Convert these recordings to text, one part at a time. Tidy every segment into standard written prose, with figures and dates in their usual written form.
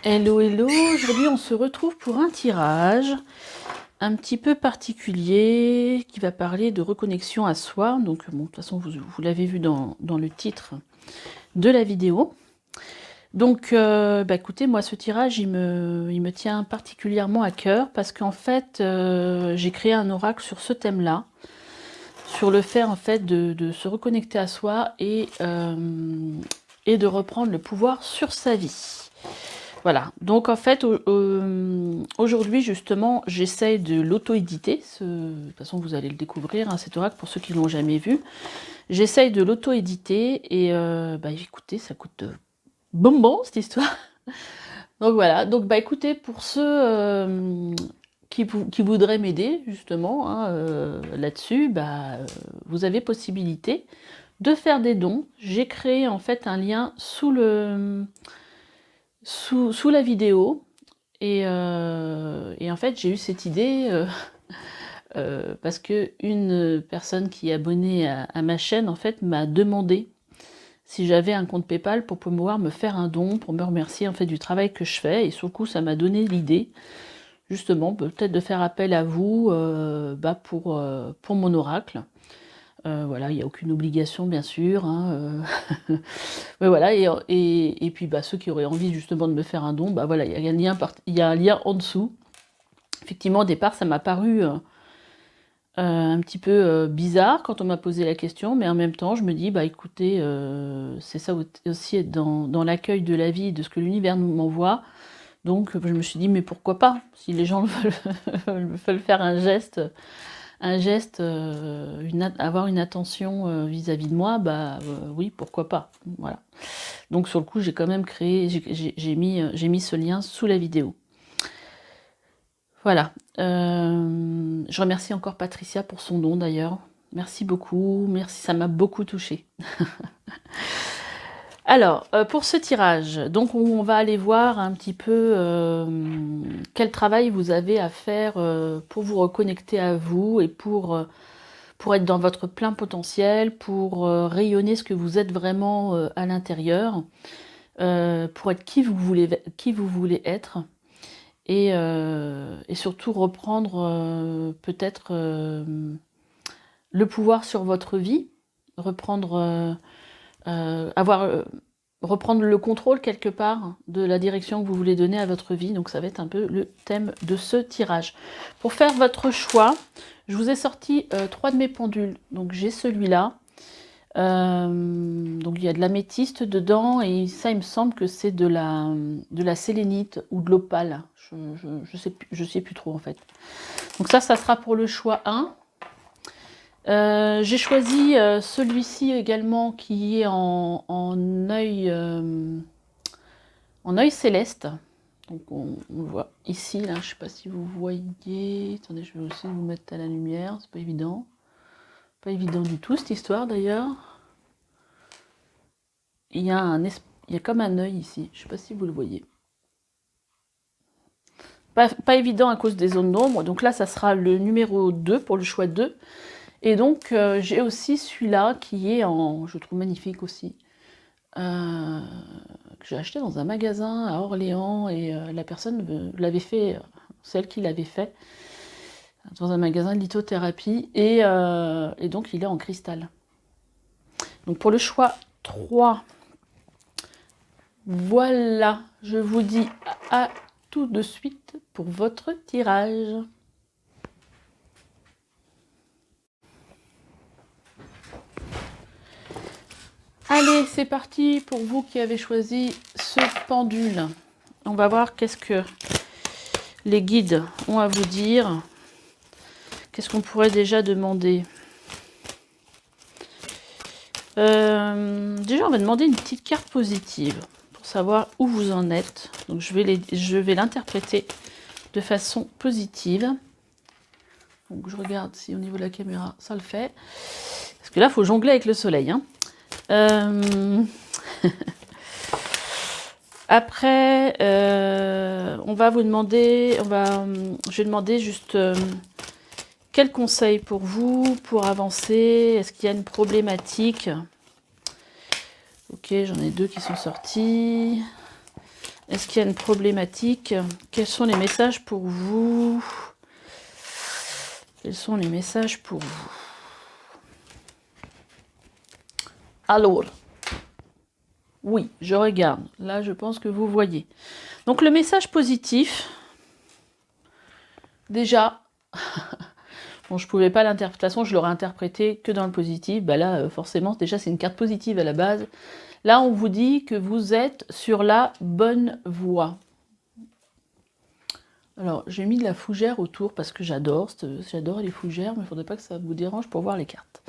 Hello, hello, aujourd'hui on se retrouve pour un tirage un petit peu particulier qui va parler de reconnexion à soi. Donc bon, de toute façon vous l'avez vu dans le titre de la vidéo. Donc écoutez, moi ce tirage il me tient particulièrement à cœur parce qu'en fait j'ai créé un oracle sur ce thème-là, sur le fait en fait de se reconnecter à soi et de reprendre le pouvoir sur sa vie. Voilà, donc en fait, aujourd'hui justement, j'essaye de l'auto-éditer. De toute façon, vous allez le découvrir, hein, cet oracle, pour ceux qui ne l'ont jamais vu. J'essaye de l'auto-éditer et écoutez, ça coûte bonbon cette histoire. Donc voilà, donc écoutez, pour ceux qui voudraient m'aider justement hein, là-dessus, vous avez possibilité de faire des dons. J'ai créé en fait un lien sous la vidéo et en fait j'ai eu cette idée parce que une personne qui est abonnée à ma chaîne en fait m'a demandé si j'avais un compte PayPal pour pouvoir me faire un don, pour me remercier en fait du travail que je fais, et sur le coup ça m'a donné l'idée justement peut-être de faire appel à vous pour mon oracle. Voilà, il n'y a aucune obligation bien sûr, hein, mais voilà, et puis ceux qui auraient envie justement de me faire un don, voilà, il y a un lien en dessous. Effectivement, au départ, ça m'a paru un petit peu bizarre quand on m'a posé la question, mais en même temps, je me dis, écoutez, c'est ça aussi être dans l'accueil de la vie, de ce que l'univers m'envoie. Donc, je me suis dit, mais pourquoi pas? Si les gens veulent faire un geste, avoir une attention vis-à-vis de moi, oui, pourquoi pas. Voilà. Donc sur le coup, j'ai quand même créé, j'ai mis ce lien sous la vidéo. Voilà. Je remercie encore Patricia pour son don d'ailleurs. Merci beaucoup, merci, ça m'a beaucoup touchée. Alors, pour ce tirage, donc on va aller voir un petit peu quel travail vous avez à faire pour vous reconnecter à vous et pour être dans votre plein potentiel, pour rayonner ce que vous êtes vraiment à l'intérieur, pour être qui vous voulez être, et surtout reprendre peut-être le pouvoir sur votre vie, reprendre reprendre le contrôle quelque part de la direction que vous voulez donner à votre vie. Donc ça va être un peu le thème de ce tirage. Pour faire votre choix, je vous ai sorti 3 de mes pendules. Donc j'ai celui-là. Donc il y a de l'améthyste dedans et ça il me semble que c'est de la sélénite ou de l'opale. Je sais plus trop en fait. Donc ça sera pour le choix 1. J'ai choisi celui-ci également qui est en œil céleste. Donc on le voit ici, là, je ne sais pas si vous voyez. Attendez, je vais aussi vous mettre à la lumière, c'est pas évident. Pas évident du tout cette histoire d'ailleurs. Il y a comme un œil ici, je ne sais pas si vous le voyez. Pas évident à cause des zones d'ombre, donc là ça sera le numéro 2 pour le choix 2. Et donc j'ai aussi celui-là qui est je trouve magnifique aussi, que j'ai acheté dans un magasin à Orléans, et la personne l'avait fait, celle qui l'avait fait, dans un magasin de lithothérapie, et donc il est en cristal. Donc pour le choix 3, voilà, je vous dis à tout de suite pour votre tirage. Allez, c'est parti pour vous qui avez choisi ce pendule. On va voir qu'est-ce que les guides ont à vous dire. Qu'est-ce qu'on pourrait déjà demander? Déjà, on va demander une petite carte positive pour savoir où vous en êtes. Donc, je vais l'interpréter de façon positive. Donc, je regarde si au niveau de la caméra, ça le fait. Parce que là, il faut jongler avec le soleil. Hein. Après, on va vous demander, je vais demander juste quel conseil pour vous, pour avancer. Est-ce qu'il y a une problématique? Ok, j'en ai 2 qui sont sortis. Est-ce qu'il y a une problématique? Quels sont les messages pour vous? Quels sont les messages pour vous? Alors, oui, je regarde. Là, je pense que vous voyez. Donc, le message positif, déjà, bon, je ne pouvais pas l'interpréter. De toute façon, je l'aurais interprété que dans le positif. Bah là, forcément, déjà, c'est une carte positive à la base. Là, on vous dit que vous êtes sur la bonne voie. Alors, j'ai mis de la fougère autour parce que j'adore les fougères, mais il ne faudrait pas que ça vous dérange pour voir les cartes.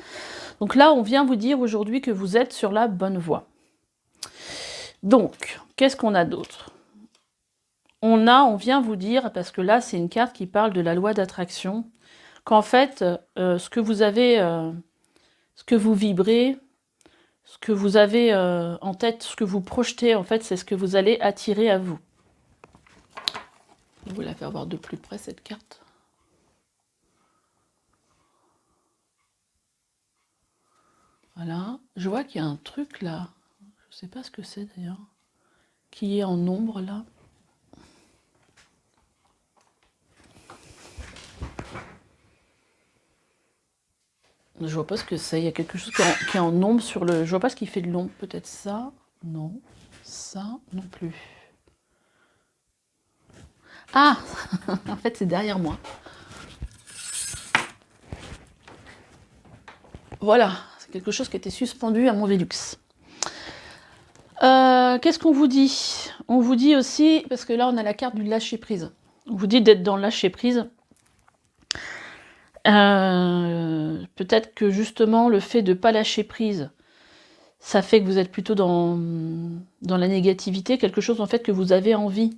Donc là, on vient vous dire aujourd'hui que vous êtes sur la bonne voie. Donc, qu'est-ce qu'on a d'autre? On vient vous dire, parce que là, c'est une carte qui parle de la loi d'attraction, qu'en fait, ce que vous avez, ce que vous vibrez, ce que vous avez en tête, ce que vous projetez, en fait, c'est ce que vous allez attirer à vous. Je vais vous la faire voir de plus près, cette carte. Voilà. Je vois qu'il y a un truc là. Je ne sais pas ce que c'est d'ailleurs. Qui est en ombre là. Je vois pas ce que c'est. Il y a quelque chose qui est en ombre sur le... Je vois pas ce qui fait de l'ombre. Peut-être ça. Non. Ça non plus. Ah en fait, c'est derrière moi. Voilà. C'est quelque chose qui était suspendu à mon Velux. Qu'est-ce qu'on vous dit? On vous dit aussi, parce que là, on a la carte du lâcher-prise. On vous dit d'être dans le lâcher-prise. Peut-être que justement, le fait de ne pas lâcher prise, ça fait que vous êtes plutôt dans la négativité, quelque chose en fait que vous avez envie.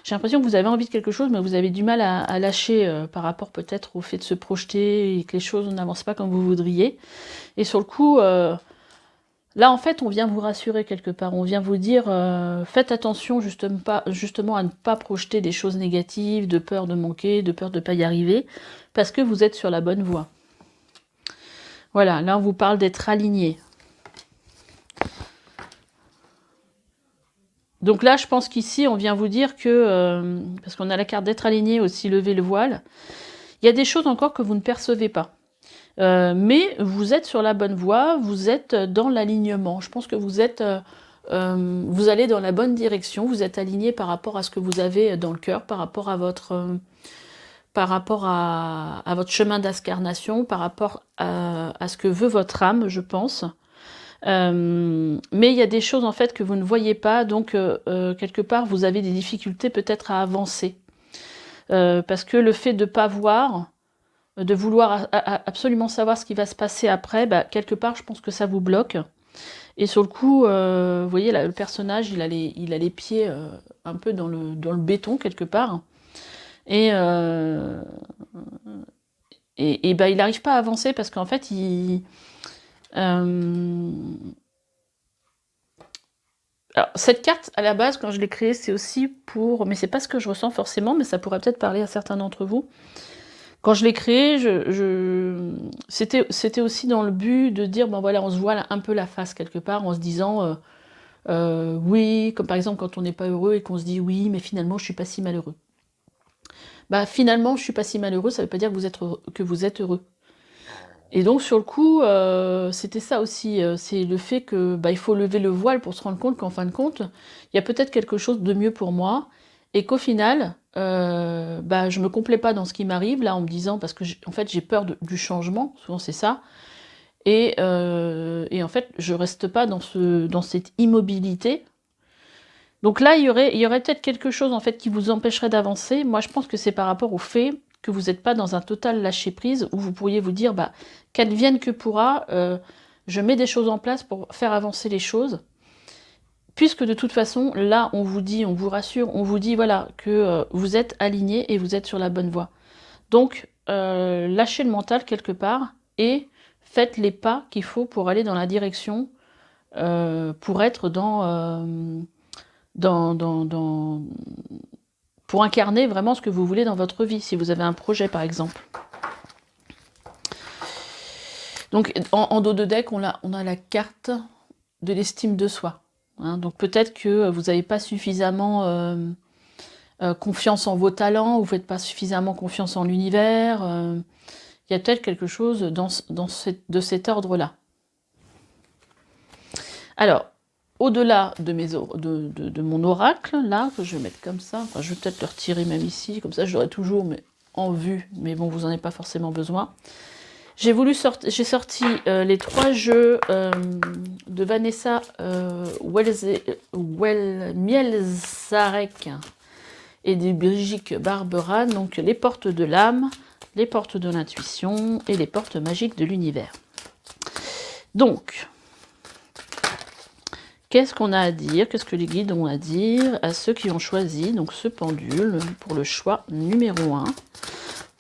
J'ai l'impression que vous avez envie de quelque chose, mais vous avez du mal à lâcher par rapport peut-être au fait de se projeter et que les choses n'avancent pas comme vous voudriez. Et sur le coup, là en fait, on vient vous rassurer quelque part. On vient vous dire, faites attention justement à ne pas projeter des choses négatives, de peur de manquer, de peur de ne pas y arriver, parce que vous êtes sur la bonne voie. Voilà, là on vous parle d'être aligné. Donc là, je pense qu'ici, on vient vous dire que, parce qu'on a la carte d'être aligné, aussi lever le voile, il y a des choses encore que vous ne percevez pas. Mais vous êtes sur la bonne voie, vous êtes dans l'alignement. Je pense que vous allez dans la bonne direction, vous êtes aligné par rapport à ce que vous avez dans le cœur, par rapport à votre chemin d'incarnation, par rapport à ce que veut votre âme, je pense. Mais il y a des choses en fait que vous ne voyez pas, donc quelque part vous avez des difficultés peut-être à avancer. Parce que le fait de ne pas voir, de vouloir absolument savoir ce qui va se passer après, bah, quelque part je pense que ça vous bloque. Et sur le coup, vous voyez là, le personnage il a les pieds un peu dans le béton quelque part. Et bah, il n'arrive pas à avancer parce qu'en fait alors, cette carte, à la base, quand je l'ai créée, c'est aussi pour... Mais c'est pas ce que je ressens forcément, mais ça pourrait peut-être parler à certains d'entre vous. Quand je l'ai créée, c'était aussi dans le but de dire, bon voilà, on se voit un peu la face quelque part, en se disant, oui, comme par exemple quand on n'est pas heureux et qu'on se dit, oui, mais finalement, je suis pas si malheureux. Bah finalement, je suis pas si malheureux, ça veut pas dire que vous êtes heureux. Et donc sur le coup, c'était ça aussi, c'est le fait que il faut lever le voile pour se rendre compte qu'en fin de compte, il y a peut-être quelque chose de mieux pour moi, et qu'au final, je me complais pas dans ce qui m'arrive, là, en me disant, parce que en fait j'ai peur du changement, souvent c'est ça, et en fait je reste pas dans cette immobilité. Donc là, il y aurait peut-être quelque chose en fait qui vous empêcherait d'avancer. Moi je pense que c'est par rapport au fait que vous n'êtes pas dans un total lâcher-prise, où vous pourriez vous dire, qu'advienne que pourra, je mets des choses en place pour faire avancer les choses, puisque de toute façon, là, on vous dit, on vous rassure, on vous dit, voilà, que vous êtes aligné et vous êtes sur la bonne voie. Donc, lâchez le mental quelque part, et faites les pas qu'il faut pour aller dans la direction, pour être pour incarner vraiment ce que vous voulez dans votre vie, si vous avez un projet par exemple. Donc en dos de deck, on a la carte de l'estime de soi. Hein. Donc peut-être que vous n'avez pas suffisamment confiance en vos talents, vous ne faites pas suffisamment confiance en l'univers. Il y a peut-être quelque chose de cet ordre-là. Alors, au-delà de mon oracle, là, que je vais mettre comme ça, enfin, je vais peut-être le retirer même ici, comme ça je l'aurai toujours en vue, mais bon, vous n'en avez pas forcément besoin. J'ai sorti les 3 jeux de Vanessa Mielzarek et de Brigitte Barbera, donc les portes de l'âme, les portes de l'intuition et les portes magiques de l'univers. Donc, qu'est-ce qu'on a à dire? Qu'est-ce que les guides ont à dire à ceux qui ont choisi donc ce pendule pour le choix numéro 1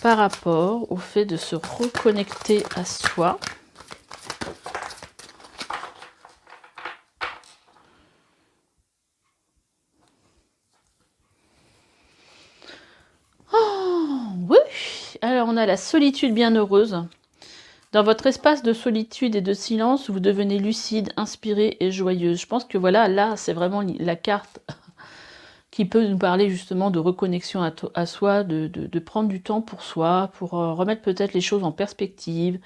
par rapport au fait de se reconnecter à soi? Oh, oui! Alors, on a la solitude bienheureuse. Dans votre espace de solitude et de silence, vous devenez lucide, inspirée et joyeuse. Je pense que voilà, là, c'est vraiment la carte qui peut nous parler justement de reconnexion à soi, de prendre du temps pour soi, pour remettre peut-être les choses en perspective,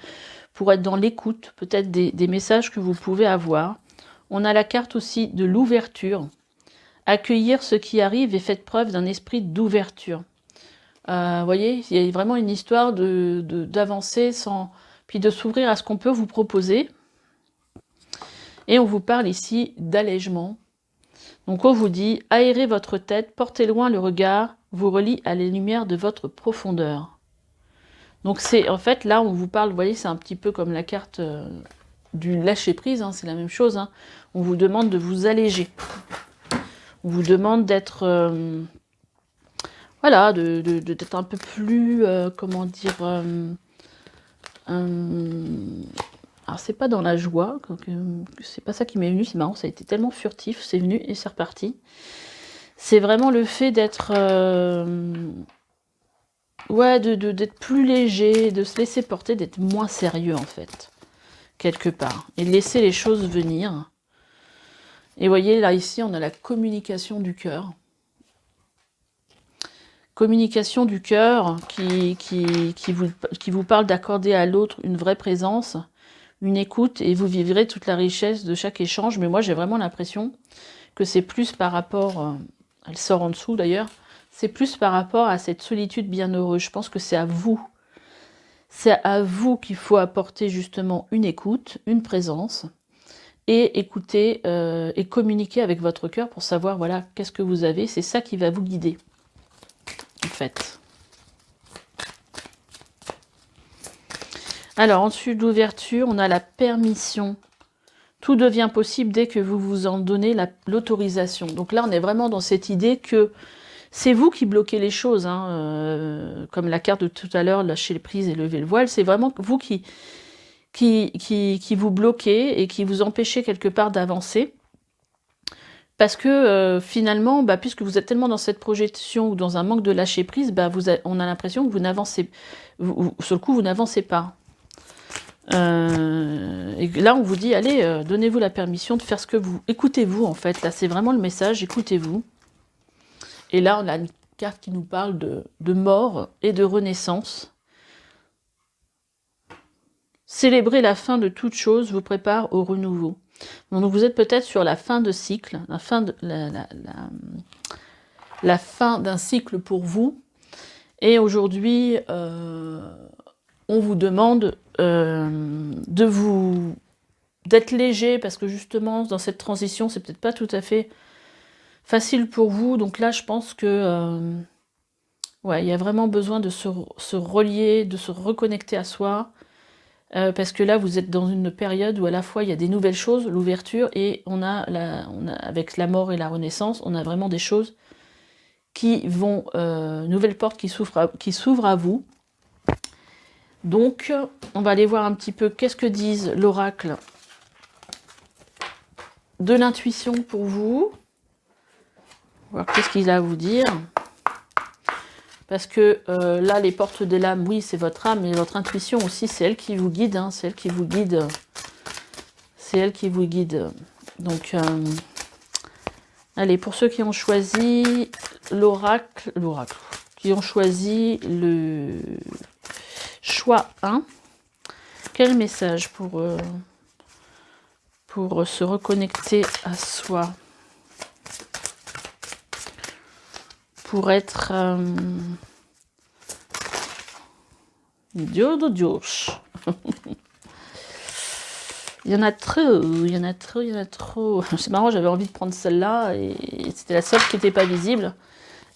pour être dans l'écoute, peut-être des messages que vous pouvez avoir. On a la carte aussi de l'ouverture. Accueillir ce qui arrive et faites preuve d'un esprit d'ouverture. Vous voyez, il y a vraiment une histoire d'avancer sans... puis de s'ouvrir à ce qu'on peut vous proposer. Et on vous parle ici d'allègement. Donc on vous dit, aérez votre tête, portez loin le regard, vous relie à les lumières de votre profondeur. Donc c'est, en fait, là on vous parle, vous voyez, c'est un petit peu comme la carte du lâcher-prise, hein, c'est la même chose. Hein. On vous demande de vous alléger. On vous demande d'être... voilà, d'être un peu plus, comment dire... alors c'est pas dans la joie, c'est pas ça qui m'est venu, c'est marrant, ça a été tellement furtif, c'est venu et c'est reparti. C'est vraiment le fait d'être... ouais, d'être plus léger, de se laisser porter, d'être moins sérieux en fait, quelque part. Et de laisser les choses venir. Et vous voyez, là ici, on a la communication du cœur. Communication du cœur qui vous parle d'accorder à l'autre une vraie présence, une écoute, et vous vivrez toute la richesse de chaque échange. Mais moi, j'ai vraiment l'impression que c'est plus par rapport... elle sort en dessous d'ailleurs. C'est plus par rapport à cette solitude bienheureuse. Je pense que c'est à vous. C'est à vous qu'il faut apporter justement une écoute, une présence, et écouter et communiquer avec votre cœur pour savoir, voilà, qu'est-ce que vous avez. C'est ça qui va vous guider. En fait. Alors, ensuite d'ouverture, on a la permission. Tout devient possible dès que vous vous en donnez l'autorisation. Donc là, on est vraiment dans cette idée que c'est vous qui bloquez les choses. Hein, comme la carte de tout à l'heure, lâcher les prises et lever le voile. C'est vraiment vous qui vous bloquez et qui vous empêchez quelque part d'avancer. Parce que finalement, puisque vous êtes tellement dans cette projection ou dans un manque de lâcher prise, on a l'impression que vous n'avancez, sur le coup, vous n'avancez pas. Et là, on vous dit, allez, donnez-vous la permission de faire ce que vous... Écoutez-vous, en fait. Là, c'est vraiment le message, écoutez-vous. Et là, on a une carte qui nous parle de mort et de renaissance. Célébrer la fin de toute chose vous prépare au renouveau. Donc vous êtes peut-être sur la fin de cycle, la fin d'un cycle pour vous. Et aujourd'hui, on vous demande d'être léger, parce que justement, dans cette transition, c'est peut-être pas tout à fait facile pour vous. Donc là, je pense que ouais, il y a vraiment besoin de se relier, de se reconnecter à soi. Parce que là, vous êtes dans une période où à la fois il y a des nouvelles choses, l'ouverture, et on a avec la mort et la renaissance, on a vraiment des choses qui vont, nouvelles portes qui s'ouvrent à vous. Donc, on va aller voir un petit peu qu'est-ce que disent l'oracle de l'intuition pour vous. Voir qu'est-ce qu'il a à vous dire. Parce que là, les portes de l'âme, oui, c'est votre âme, mais votre intuition aussi, c'est elle qui vous guide. Hein, c'est elle qui vous guide. C'est elle qui vous guide. Donc, Allez, pour ceux qui ont choisi l'oracle, qui ont choisi le choix 1, quel message pour se reconnecter à soi? Pour être... Dieu de Dieu. Il y en a trop, il y en a trop, il y en a trop. C'est marrant, j'avais envie de prendre celle-là et c'était la seule qui n'était pas visible.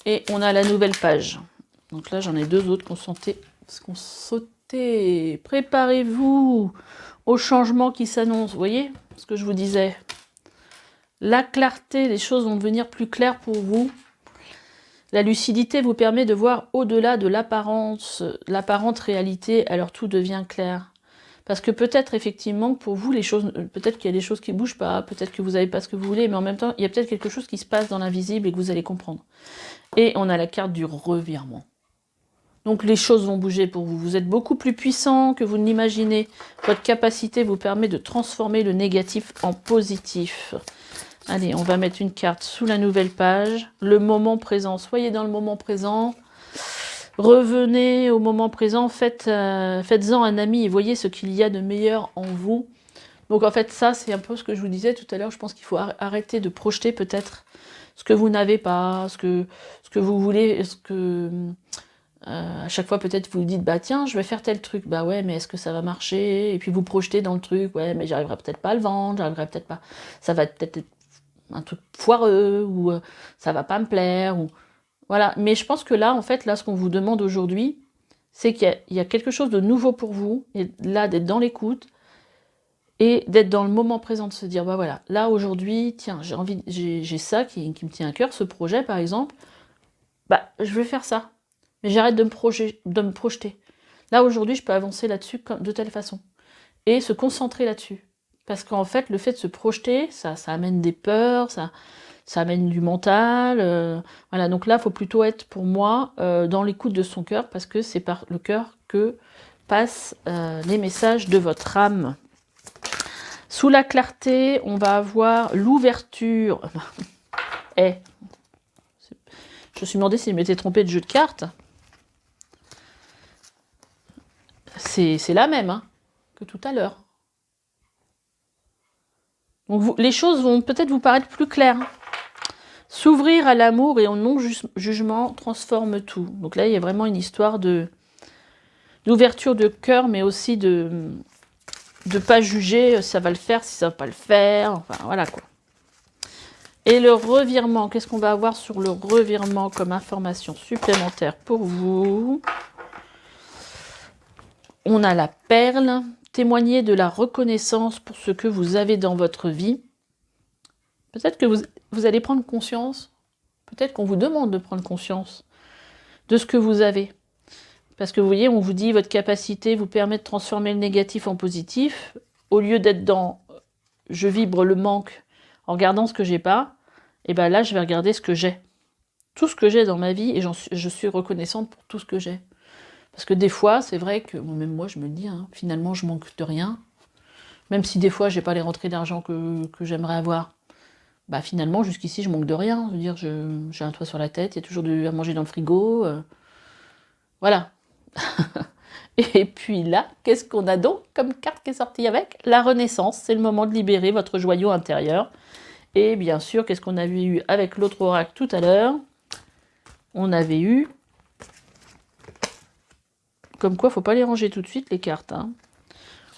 Et on a la nouvelle page. Donc là, j'en ai deux autres qu'on sautait. Préparez-vous au changement qui s'annonce. Vous voyez ce que je vous disais? La clarté, les choses vont devenir plus claires pour vous. La lucidité vous permet de voir au-delà de l'apparente réalité, alors tout devient clair. Parce que peut-être effectivement pour vous, les choses, peut-être qu'il y a des choses qui ne bougent pas, peut-être que vous n'avez pas ce que vous voulez, mais en même temps, il y a peut-être quelque chose qui se passe dans l'invisible et que vous allez comprendre. Et on a la carte du revirement. Donc les choses vont bouger pour vous. Vous êtes beaucoup plus puissant que vous ne l'imaginez. Votre capacité vous permet de transformer le négatif en positif. Allez, on va mettre une carte sous la nouvelle page. Le moment présent. Soyez dans le moment présent. Revenez au moment présent, faites-en un ami et voyez ce qu'il y a de meilleur en vous. Donc en fait, ça, c'est un peu ce que je vous disais tout à l'heure. Je pense qu'il faut arrêter de projeter peut-être ce que vous n'avez pas, ce que vous voulez, à chaque fois peut-être vous vous dites, bah tiens, je vais faire tel truc, bah ouais, mais est-ce que ça va marcher? Et puis vous projetez dans le truc, ouais, mais j'arriverai peut-être pas à le vendre, j'arriverai peut-être pas, ça va peut-être être un truc foireux, ou ça va pas me plaire, ou... Voilà, mais je pense que là, en fait, là, ce qu'on vous demande aujourd'hui, c'est qu'il y a quelque chose de nouveau pour vous, et là, d'être dans l'écoute, et d'être dans le moment présent, de se dire, bah voilà, là, aujourd'hui, tiens, j'ai ça qui me tient à cœur, ce projet, par exemple, bah, je vais faire ça, mais j'arrête de me projeter. Là, aujourd'hui, je peux avancer là-dessus de telle façon, et se concentrer là-dessus. Parce qu'en fait, le fait de se projeter, ça amène des peurs, ça amène du mental. Voilà, donc là, il faut plutôt être, pour moi, dans l'écoute de son cœur, parce que c'est par le cœur que passent les messages de votre âme. Sous la clarté, on va avoir l'ouverture. Je me suis demandé si je m'étais trompée de jeu de cartes. C'est la même hein, que tout à l'heure. Donc les choses vont peut-être vous paraître plus claires. S'ouvrir à l'amour et au non-jugement transforme tout. Donc là, il y a vraiment une histoire d'ouverture de cœur, mais aussi de pas juger, ça va le faire, si ça va pas le faire, enfin voilà quoi. Et le revirement, qu'est-ce qu'on va avoir sur le revirement comme information supplémentaire pour vous? On a la perle, témoigner de la reconnaissance pour ce que vous avez dans votre vie. Peut-être que vous allez prendre conscience, peut-être qu'on vous demande de prendre conscience de ce que vous avez. Parce que vous voyez, on vous dit votre capacité vous permet de transformer le négatif en positif. Au lieu d'être dans je vibre le manque en regardant ce que j'ai pas, et bien là je vais regarder ce que j'ai. Tout ce que j'ai dans ma vie et je suis reconnaissante pour tout ce que j'ai. Parce que des fois, c'est vrai que même moi je me le dis, hein, finalement je manque de rien. Même si des fois j'ai pas les rentrées d'argent que j'aimerais avoir. Bah finalement jusqu'ici je manque de rien. Je veux dire, j'ai un toit sur la tête, il y a toujours à manger dans le frigo. Voilà. Et puis là, qu'est-ce qu'on a donc comme carte qui est sortie avec? La Renaissance, c'est le moment de libérer votre joyau intérieur. Et bien sûr, qu'est-ce qu'on avait eu avec l'autre oracle tout à l'heure? On avait eu... Comme quoi, il ne faut pas les ranger tout de suite, les cartes. Hein.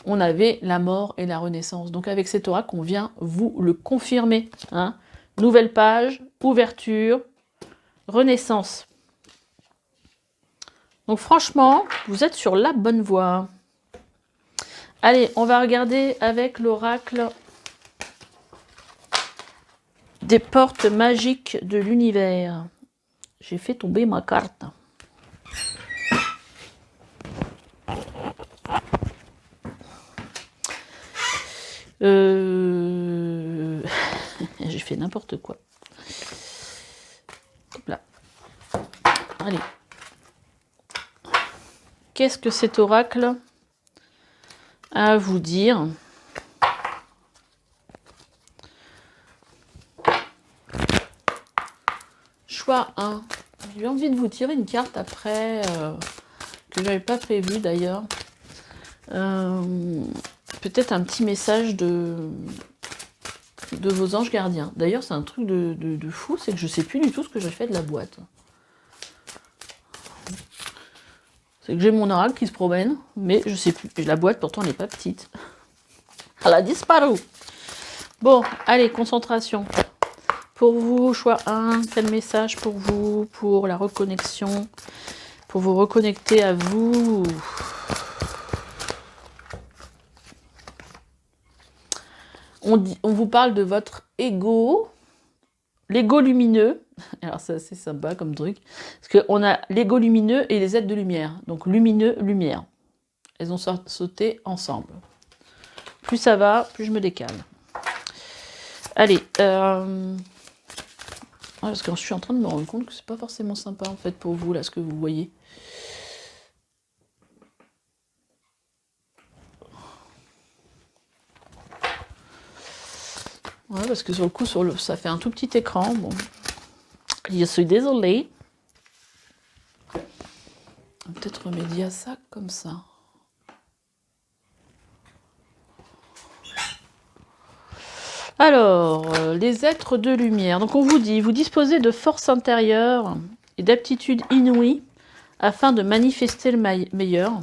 On avait la mort et la Renaissance. Donc avec cet oracle, on vient vous le confirmer. Hein. Nouvelle page, ouverture, Renaissance. Donc franchement, vous êtes sur la bonne voie. Allez, on va regarder avec l'oracle des portes magiques de l'univers. J'ai fait tomber ma carte. J'ai fait n'importe quoi. Hop là. Allez. Qu'est-ce que cet oracle a à vous dire? choix 1. J'ai envie de vous tirer une carte après, que je n'avais pas prévu d'ailleurs. Peut-être un petit message de vos anges gardiens. D'ailleurs, c'est un truc de fou, c'est que je ne sais plus du tout ce que j'ai fait de la boîte. C'est que j'ai mon oracle qui se promène, mais je sais plus. Et la boîte, pourtant, elle n'est pas petite. Elle a disparu. Bon, allez, concentration. Pour vous, choix 1, quel message pour vous, pour la reconnexion, pour vous reconnecter à vous. On vous parle de votre ego, l'ego lumineux. Alors c'est assez sympa comme truc, parce qu'on a l'ego lumineux et les êtres de lumière. Donc lumineux, lumière. Elles ont sauté ensemble. Plus ça va, plus je me décale. Allez, parce que je suis en train de me rendre compte que c'est pas forcément sympa en fait pour vous, là, ce que vous voyez. Ouais, parce que sur le coup, ça fait un tout petit écran. Bon. Je suis désolée. On va peut-être remédier à ça comme ça. Alors, les êtres de lumière. Donc on vous dit, vous disposez de force intérieure et d'aptitudes inouïes afin de manifester le meilleur.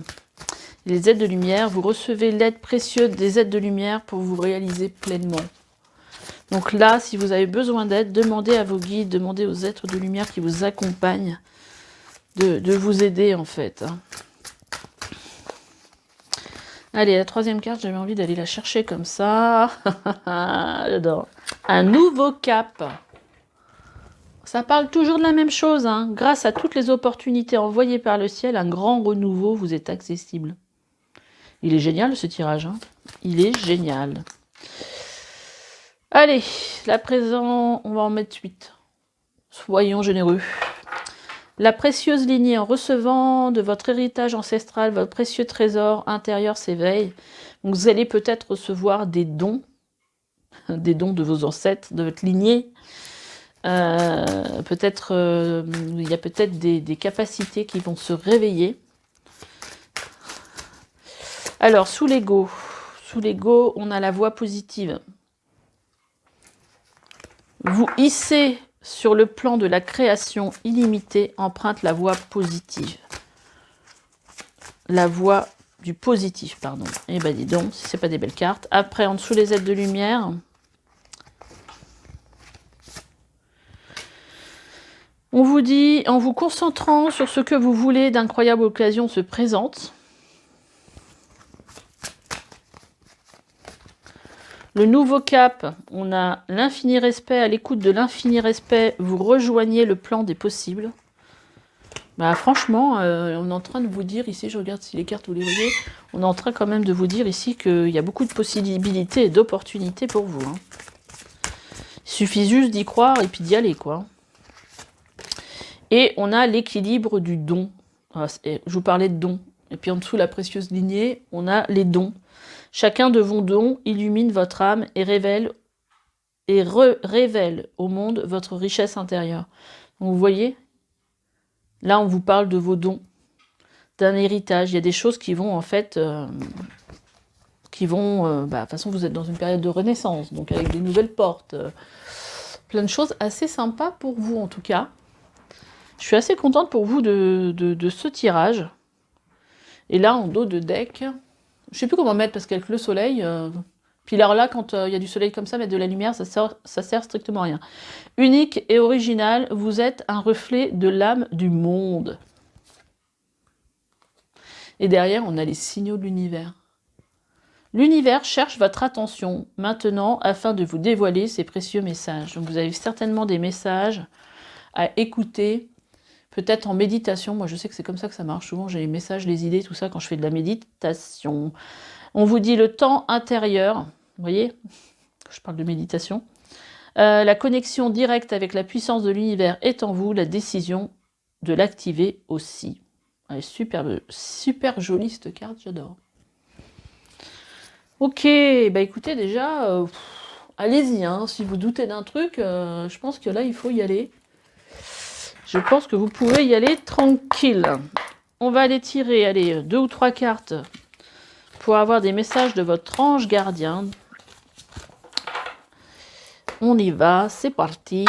Les êtres de lumière, vous recevez l'aide précieuse des êtres de lumière pour vous réaliser pleinement. Donc là, si vous avez besoin d'aide, demandez à vos guides, demandez aux êtres de lumière qui vous accompagnent de vous aider en fait. Allez, la troisième carte, j'avais envie d'aller la chercher comme ça. J'adore. Un nouveau cap. Ça parle toujours de la même chose. Hein. Grâce à toutes les opportunités envoyées par le ciel, un grand renouveau vous est accessible. Il est génial ce tirage. Hein. Il est génial. Allez, là présent, on va en mettre 8. Soyons généreux. La précieuse lignée en recevant de votre héritage ancestral, votre précieux trésor intérieur s'éveille. Donc vous allez peut-être recevoir des dons de vos ancêtres, de votre lignée. Peut-être, il y a peut-être des capacités qui vont se réveiller. Alors, sous l'ego, on a la voie positive. Vous hissez sur le plan de la création illimitée, emprunte la voie positive. La voie du positif, pardon. Eh ben dis donc, si c'est pas des belles cartes. Après, en dessous les êtres de lumière. On vous dit, en vous concentrant sur ce que vous voulez, d'incroyables occasions se présentent. Le nouveau cap, on a l'infini respect, à l'écoute de l'infini respect, vous rejoignez le plan des possibles. Bah, franchement, on est en train de vous dire ici, je regarde si les cartes vous les voyez, on est en train quand même de vous dire ici qu'il y a beaucoup de possibilités et d'opportunités pour vous. Hein. Il suffit juste d'y croire et puis d'y aller, quoi. Et on a l'équilibre du don. Je vous parlais de dons. Et puis en dessous, la précieuse lignée, on a les dons. Chacun de vos dons illumine votre âme et révèle au monde votre richesse intérieure. Donc vous voyez, là on vous parle de vos dons, d'un héritage. Il y a des choses qui vont en fait, de toute façon vous êtes dans une période de renaissance, donc avec des nouvelles portes, plein de choses assez sympas pour vous en tout cas. Je suis assez contente pour vous de ce tirage. Et là en dos de deck, je sais plus comment mettre parce qu'avec le soleil, puis alors là quand il y a du soleil comme ça, mettre de la lumière, ça sert strictement à rien. Unique et original, vous êtes un reflet de l'âme du monde. Et derrière, on a les signaux de l'univers. L'univers cherche votre attention maintenant afin de vous dévoiler ses précieux messages. Donc vous avez certainement des messages à écouter, peut-être en méditation. Moi, je sais que c'est comme ça que ça marche. Souvent, j'ai les messages, les idées, tout ça, quand je fais de la méditation. On vous dit le temps intérieur. Vous voyez, je parle de méditation. La connexion directe avec la puissance de l'univers est en vous. La décision de l'activer aussi. Elle est super jolie cette carte, j'adore. Ok, bah écoutez déjà, allez-y, hein, si vous doutez d'un truc, je pense que là il faut y aller. Je pense que vous pouvez y aller tranquille. On va aller tirer, allez, 2 ou 3 cartes pour avoir des messages de votre ange gardien. On y va, c'est parti.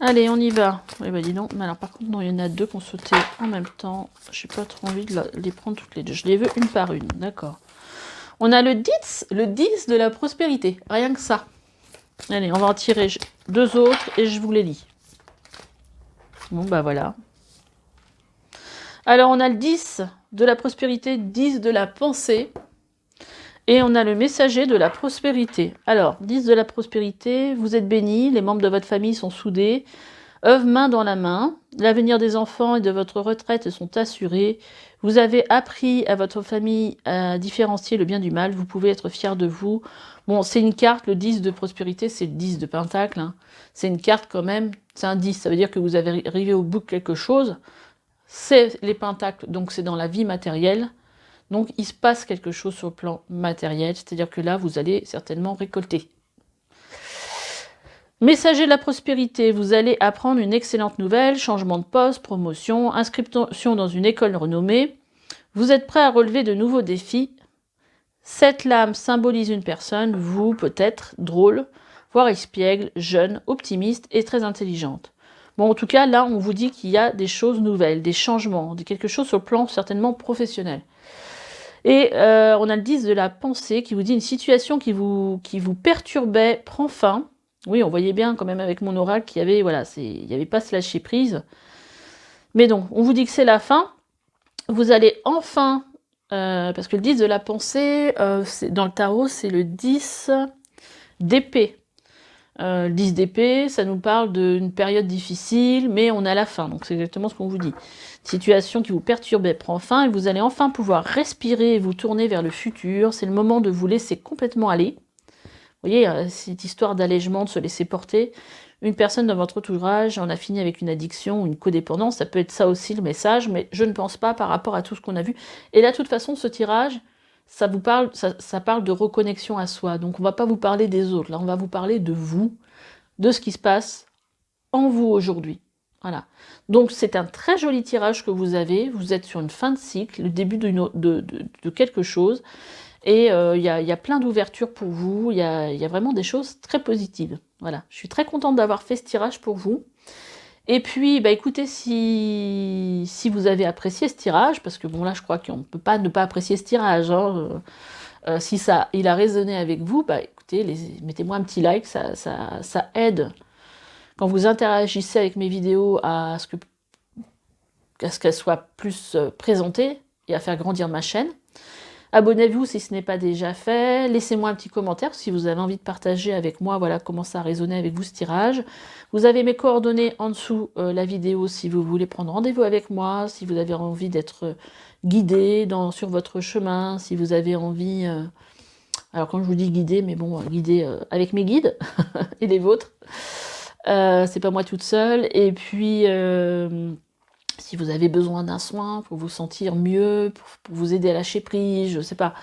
Allez, on y va. Oui, bah dis donc. Mais alors, par contre, non, il y en a 2 qui ont sauté en même temps. Je n'ai pas trop envie de les prendre toutes les 2. Je les veux une par une, d'accord. On a le 10 de la prospérité. Rien que ça. Allez, on va en tirer 2 autres et je vous les lis. Bon, bah voilà. Alors, on a le 10 de la prospérité, 10 de la pensée. Et on a le messager de la prospérité. Alors, 10 de la prospérité, vous êtes bénis, les membres de votre famille sont soudés, œuvrent main dans la main, l'avenir des enfants et de votre retraite sont assurés, vous avez appris à votre famille à différencier le bien du mal, vous pouvez être fiers de vous. Bon, c'est une carte, le 10 de prospérité, c'est le 10 de pentacle, hein. C'est une carte quand même, c'est un 10, ça veut dire que vous avez arrivé au bout de quelque chose. C'est les pentacles, donc c'est dans la vie matérielle. Donc, il se passe quelque chose sur le plan matériel, c'est-à-dire que là, vous allez certainement récolter. Messager de la prospérité, vous allez apprendre une excellente nouvelle, changement de poste, promotion, inscription dans une école renommée. Vous êtes prêt à relever de nouveaux défis. Cette lame symbolise une personne, vous peut-être, drôle, voire espiègle, jeune, optimiste et très intelligente. Bon, en tout cas, là, on vous dit qu'il y a des choses nouvelles, des changements, quelque chose sur le plan certainement professionnel. Et on a le 10 de la pensée qui vous dit une situation qui vous perturbait prend fin. Oui, on voyait bien quand même avec mon oracle qu'il y avait, voilà, il n'y avait pas ce lâcher prise. Mais donc, on vous dit que c'est la fin. Vous allez enfin, parce que le 10 de la pensée, dans le tarot, c'est le 10 d'épée. Le 10 d'épée, ça nous parle d'une période difficile, mais on est à la fin, donc c'est exactement ce qu'on vous dit. Situation qui vous perturbait prend fin et vous allez enfin pouvoir respirer et vous tourner vers le futur. C'est le moment de vous laisser complètement aller. Vous voyez, cette histoire d'allègement, de se laisser porter. Une personne dans votre entourage en a fini avec une addiction ou une codépendance, ça peut être ça aussi le message, mais je ne pense pas par rapport à tout ce qu'on a vu. Et là, de toute façon, ce tirage, ça vous parle, ça parle de reconnexion à soi. Donc, on ne va pas vous parler des autres. Là, on va vous parler de vous, de ce qui se passe en vous aujourd'hui. Voilà. Donc, c'est un très joli tirage que vous avez. Vous êtes sur une fin de cycle, le début de quelque chose. Et il y a plein d'ouvertures pour vous. Il y a vraiment des choses très positives. Voilà. Je suis très contente d'avoir fait ce tirage pour vous. Et puis, bah, écoutez, si vous avez apprécié ce tirage, parce que bon, là, je crois qu'on ne peut pas ne pas apprécier ce tirage, hein, si il a résonné avec vous, bah, écoutez, mettez-moi un petit like, ça aide quand vous interagissez avec mes vidéos à ce qu'elles soient plus présentées et à faire grandir ma chaîne. Abonnez-vous si ce n'est pas déjà fait. Laissez-moi un petit commentaire si vous avez envie de partager avec moi, voilà comment ça a résonné avec vous ce tirage. Vous avez mes coordonnées en dessous la vidéo si vous voulez prendre rendez-vous avec moi, si vous avez envie d'être guidé sur votre chemin, si vous avez envie... alors quand je vous dis guider, mais bon, guider avec mes guides et les vôtres. C'est pas moi toute seule. Et puis... si vous avez besoin d'un soin pour vous sentir mieux, pour vous aider à lâcher prise, je ne sais pas,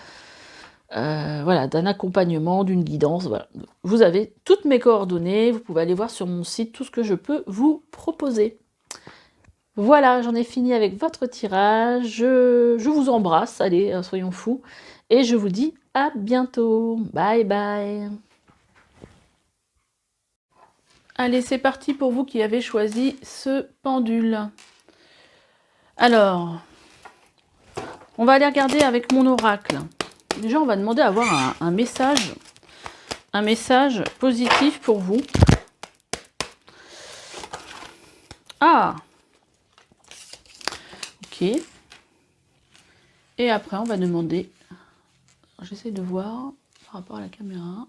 voilà, d'un accompagnement, d'une guidance, voilà. Vous avez toutes mes coordonnées, vous pouvez aller voir sur mon site tout ce que je peux vous proposer. Voilà, j'en ai fini avec votre tirage, je vous embrasse, allez, soyons fous, et je vous dis à bientôt, bye bye. Allez, c'est parti pour vous qui avez choisi ce pendule. Alors, on va aller regarder avec mon oracle. Déjà, on va demander à avoir un message positif pour vous. Ah, ok. Et après, on va demander, j'essaie de voir par rapport à la caméra.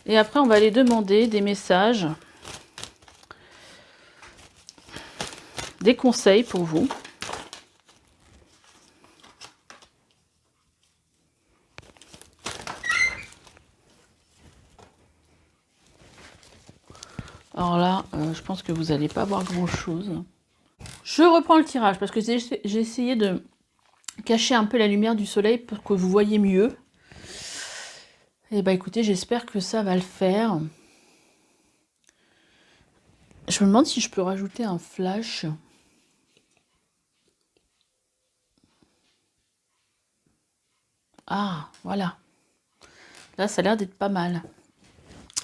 Et après, on va aller demander des messages, des conseils pour vous. Alors là, je pense que vous n'allez pas voir grand-chose. Je reprends le tirage parce que j'ai essayé de cacher un peu la lumière du soleil pour que vous voyez mieux. Eh ben écoutez, j'espère que ça va le faire. Je me demande si je peux rajouter un flash. Ah, voilà. Là, ça a l'air d'être pas mal.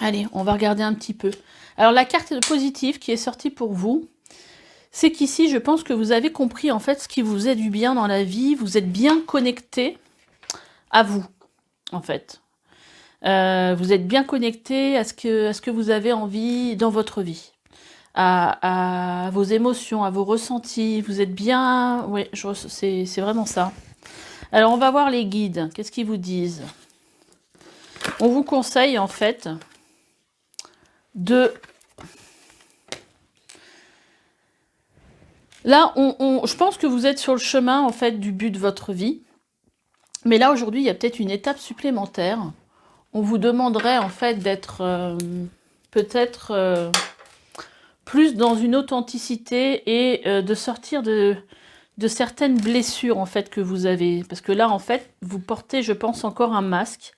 Allez, on va regarder un petit peu. Alors, la carte positive qui est sortie pour vous, c'est qu'ici, je pense que vous avez compris en fait ce qui vous est du bien dans la vie. Vous êtes bien connecté à vous, en fait. Vous êtes bien connecté à ce que vous avez envie dans votre vie. À vos émotions, à vos ressentis. Vous êtes bien... Oui, c'est vraiment ça. Alors, on va voir les guides. Qu'est-ce qu'ils vous disent? On vous conseille, en fait, de... Là, je pense que vous êtes sur le chemin, en fait, du but de votre vie. Mais là, aujourd'hui, il y a peut-être une étape supplémentaire. On vous demanderait, en fait, d'être peut-être plus dans une authenticité et de sortir de certaines blessures, en fait, que vous avez. Parce que là, en fait, vous portez, je pense, encore un masque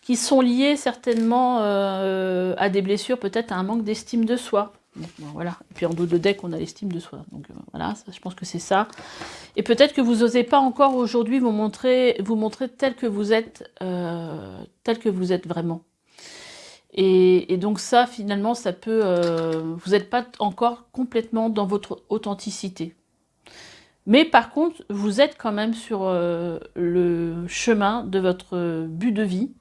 qui sont liées certainement à des blessures, peut-être à un manque d'estime de soi. Donc, voilà. Et puis en dos de deck, on a l'estime de soi. Donc voilà, ça, je pense que c'est ça. Et peut-être que vous n'osez pas encore aujourd'hui vous montrer tel que vous êtes vraiment. Et donc ça, finalement, ça peut... vous n'êtes pas encore complètement dans votre authenticité. Mais par contre, vous êtes quand même sur le chemin de votre but de vie.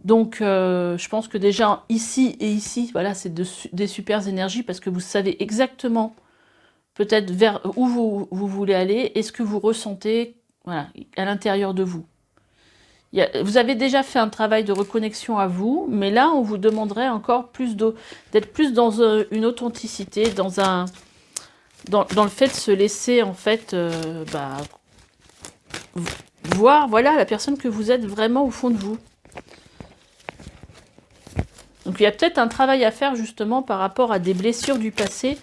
Donc, je pense que déjà, ici et ici, voilà, c'est des super énergies parce que vous savez exactement peut-être vers où vous voulez aller et ce que vous ressentez, voilà, à l'intérieur de vous. Vous avez déjà fait un travail de reconnexion à vous, mais là, on vous demanderait encore plus d'être plus dans une authenticité, dans le fait de se laisser, en fait, voir, voilà, la personne que vous êtes vraiment au fond de vous. Donc il y a peut-être un travail à faire justement par rapport à des blessures du passé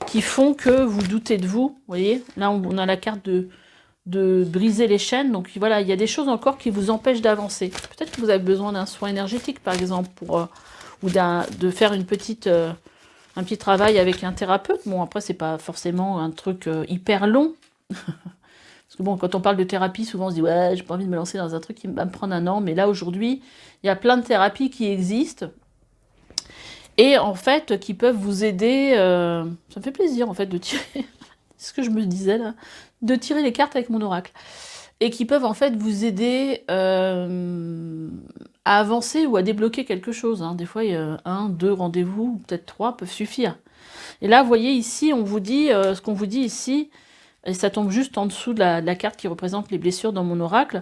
qui font que vous doutez de vous. Vous voyez, là on a la carte de briser les chaînes. Donc voilà, il y a des choses encore qui vous empêchent d'avancer. Peut-être que vous avez besoin d'un soin énergétique par exemple, ou de faire un petit travail avec un thérapeute. Bon, après c'est pas forcément un truc hyper long. Parce que bon, quand on parle de thérapie, souvent on se dit « Ouais, j'ai pas envie de me lancer dans un truc qui va me prendre un an. » Mais là aujourd'hui, il y a plein de thérapies qui existent. Et en fait, qui peuvent vous aider, ça me fait plaisir en fait de tirer, c'est ce que je me disais là, de tirer les cartes avec mon oracle. Et qui peuvent en fait vous aider à avancer ou à débloquer quelque chose. Hein. Des fois, il y a 1, 2 rendez-vous, peut-être 3 peuvent suffire. Et là, vous voyez ici, on vous dit, ce qu'on vous dit ici, et ça tombe juste en dessous de la carte qui représente les blessures dans mon oracle,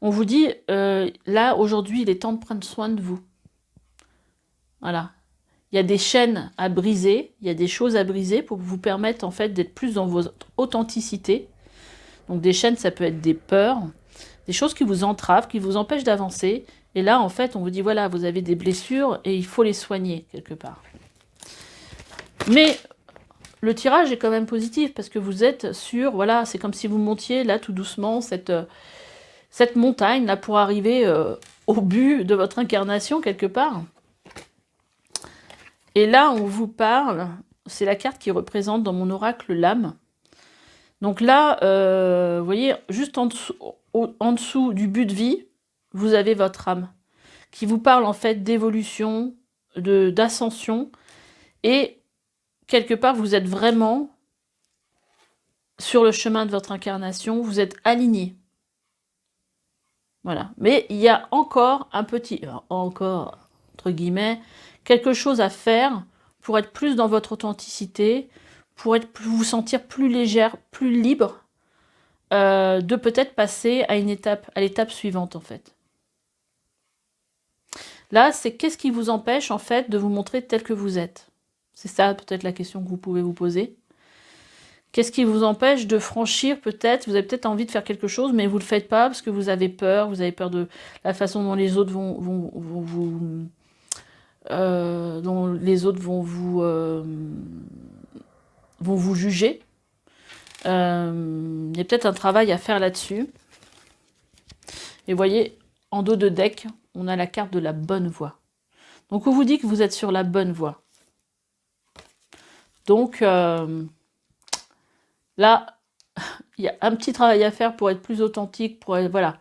on vous dit, là, aujourd'hui, il est temps de prendre soin de vous. Voilà. Il y a des chaînes à briser, il y a des choses à briser pour vous permettre en fait d'être plus dans votre authenticité. Donc des chaînes, ça peut être des peurs, des choses qui vous entravent, qui vous empêchent d'avancer. Et là, en fait, on vous dit, voilà, vous avez des blessures et il faut les soigner quelque part. Mais le tirage est quand même positif parce que vous êtes sur, voilà, c'est comme si vous montiez là tout doucement cette montagne là pour arriver au but de votre incarnation quelque part. Et là, on vous parle, c'est la carte qui représente dans mon oracle l'âme. Donc là, vous voyez, juste en dessous du but de vie, vous avez votre âme, qui vous parle en fait d'évolution, d'ascension, et quelque part, vous êtes vraiment sur le chemin de votre incarnation, vous êtes aligné. Voilà. Mais il y a encore encore, entre guillemets, quelque chose à faire pour être plus dans votre authenticité, pour vous sentir plus légère, plus libre, de peut-être passer à l'étape suivante en fait. Là, c'est qu'est-ce qui vous empêche en fait de vous montrer tel que vous êtes? C'est ça peut-être la question que vous pouvez vous poser. Qu'est-ce qui vous empêche de franchir peut-être? Vous avez peut-être envie de faire quelque chose, mais vous ne le faites pas parce que vous avez peur de la façon dont les autres vont vous vont vous juger. Il y a peut-être un travail à faire là-dessus. Et vous voyez, en dos de deck, on a la carte de la bonne voie. Donc, on vous dit que vous êtes sur la bonne voie. Donc, là, il y a un petit travail à faire pour être plus authentique, pour être, voilà.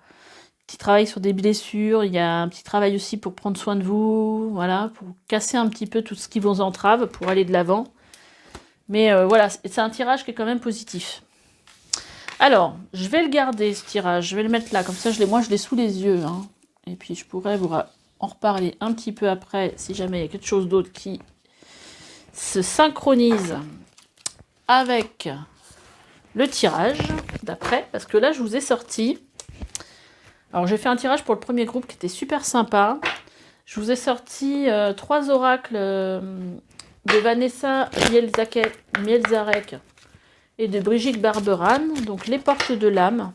Petit travail sur des blessures, il y a un petit travail aussi pour prendre soin de vous, voilà, pour casser un petit peu tout ce qui vous entrave, pour aller de l'avant. Mais voilà, c'est un tirage qui est quand même positif. Alors, je vais le garder, ce tirage. Je vais le mettre là, comme ça, moi, je l'ai sous les yeux. Hein. Et puis, je pourrais vous en reparler un petit peu après, si jamais il y a quelque chose d'autre qui se synchronise avec le tirage d'après. Parce que là, je vous ai sorti... Alors, j'ai fait un tirage pour le premier groupe qui était super sympa. Je vous ai sorti 3 oracles de Vanessa Mielzarek et de Brigitte Barberan. Donc, les portes de l'âme,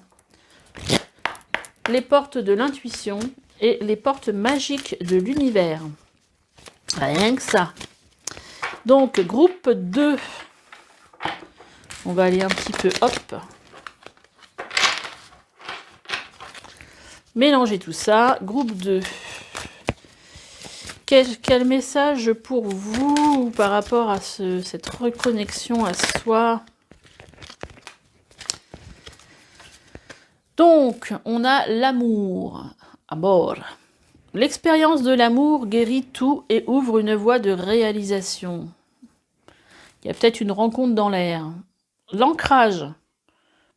les portes de l'intuition et les portes magiques de l'univers. Rien que ça. Donc, groupe 2. On va aller un petit peu, hop. Mélanger tout ça. Groupe 2. Quel message pour vous par rapport à cette reconnexion à soi? Donc, on a l'amour. Amor. L'expérience de l'amour guérit tout et ouvre une voie de réalisation. Il y a peut-être une rencontre dans l'air. L'ancrage.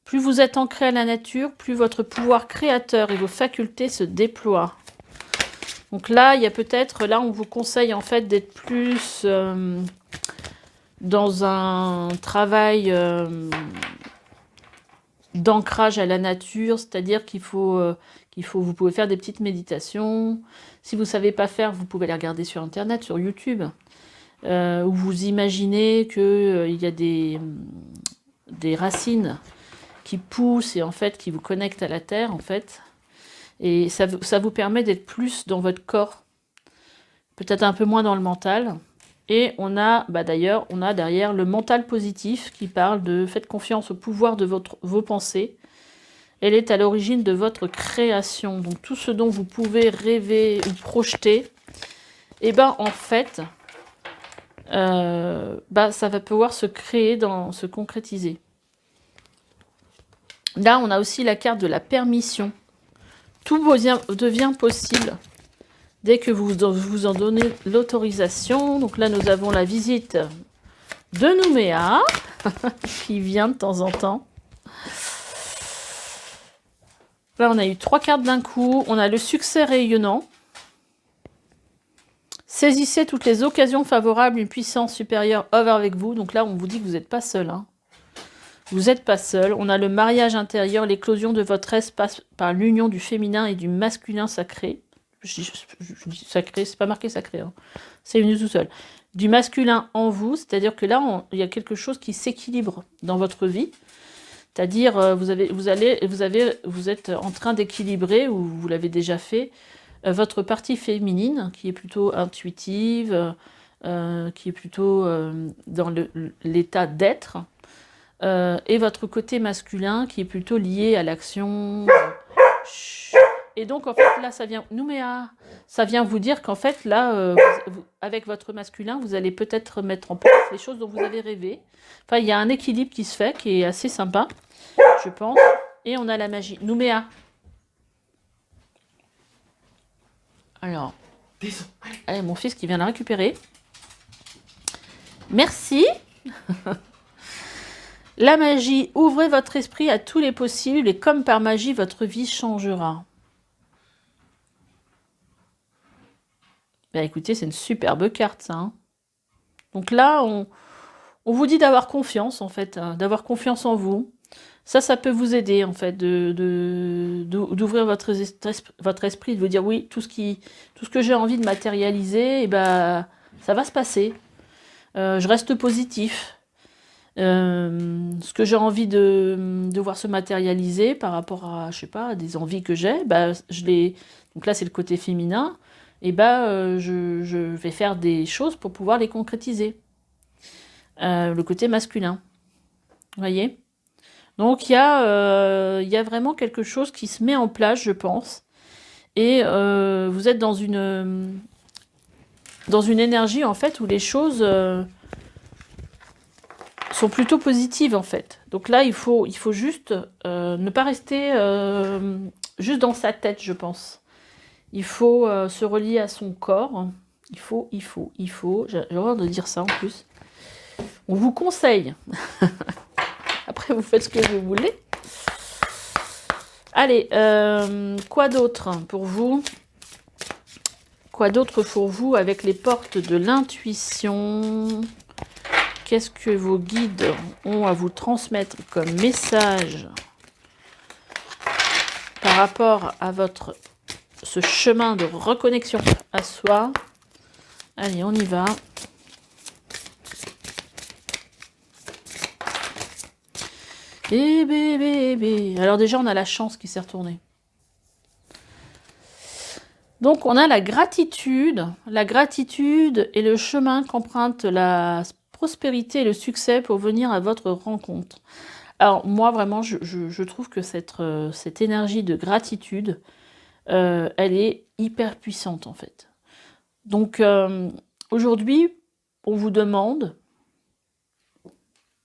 Plus vous êtes ancré à la nature, plus votre pouvoir créateur et vos facultés se déploient. Donc là, il y a peut-être, là, on vous conseille en fait d'être plus dans un travail d'ancrage à la nature, c'est-à-dire vous pouvez faire des petites méditations. Si vous ne savez pas faire, vous pouvez les regarder sur Internet, sur YouTube, où vous imaginez qu'il y a des racines qui poussent et en fait qui vous connectent à la terre, en fait. Et ça vous permet d'être plus dans votre corps, peut-être un peu moins dans le mental. Et on a, d'ailleurs, on a derrière le mental positif qui parle de faites confiance au pouvoir de vos pensées. Elle est à l'origine de votre création. Donc tout ce dont vous pouvez rêver ou projeter, et en fait, ça va pouvoir se créer, se concrétiser. Là, on a aussi la carte de la permission. Tout devient possible dès que vous en donnez l'autorisation. Donc là, nous avons la visite de Nouméa, qui vient de temps en temps. Là, on a eu 3 cartes d'un coup. On a le succès rayonnant. Saisissez toutes les occasions favorables, une puissance supérieure œuvre avec vous. Donc là, on vous dit que vous n'êtes pas seul. Hein. Vous n'êtes pas seul. On a le mariage intérieur, l'éclosion de votre espace par l'union du féminin et du masculin sacré. Je dis sacré, c'est pas marqué sacré. Hein. C'est venu tout seul. Du masculin en vous, c'est-à-dire que là, il y a quelque chose qui s'équilibre dans votre vie. C'est-à-dire, vous êtes en train d'équilibrer, ou vous l'avez déjà fait, votre partie féminine, qui est plutôt intuitive, qui est plutôt dans l'état d'être, et votre côté masculin, qui est plutôt lié à l'action. Et donc, en fait, là, ça vient vous dire qu'en fait, là, avec votre masculin, vous allez peut-être mettre en place les choses dont vous avez rêvé. Enfin, il y a un équilibre qui se fait, qui est assez sympa, je pense. Et on a la magie. Nouméa. Alors, allez, mon fils qui vient la récupérer. Merci. La magie, ouvrez votre esprit à tous les possibles et comme par magie, votre vie changera. Écoutez, c'est une superbe carte, ça. Hein. Donc là, on vous dit d'avoir confiance, en fait, hein, d'avoir confiance en vous. Ça peut vous aider, en fait, d'ouvrir votre esprit, de vous dire, oui, tout ce que j'ai envie de matérialiser, ça va se passer. Je reste positif. Ce que j'ai envie de voir se matérialiser par rapport à, je sais pas, des envies que j'ai, donc là, c'est le côté féminin. Je vais faire des choses pour pouvoir les concrétiser. Le côté masculin. Vous voyez ? Donc, il y a vraiment quelque chose qui se met en place, je pense. Et vous êtes dans une énergie, en fait, où les choses sont plutôt positives, en fait. Donc là, il faut juste ne pas rester juste dans sa tête, je pense. Il faut se relier à son corps. Il faut. J'ai horreur de dire ça, en plus. On vous conseille. Après, vous faites ce que vous voulez. Allez, quoi d'autre pour vous? Quoi d'autre pour vous avec les portes de l'intuition? Qu'est-ce que vos guides ont à vous transmettre comme message par rapport à ce chemin de reconnexion à soi? Allez, on y va. Et bébé. Alors déjà, on a la chance qui s'est retournée. Donc, on a la gratitude. La gratitude est le chemin qu'emprunte la prospérité et le succès pour venir à votre rencontre. Alors, moi, vraiment, je trouve que cette énergie de gratitude, elle est hyper puissante, en fait. Donc, aujourd'hui, on vous demande,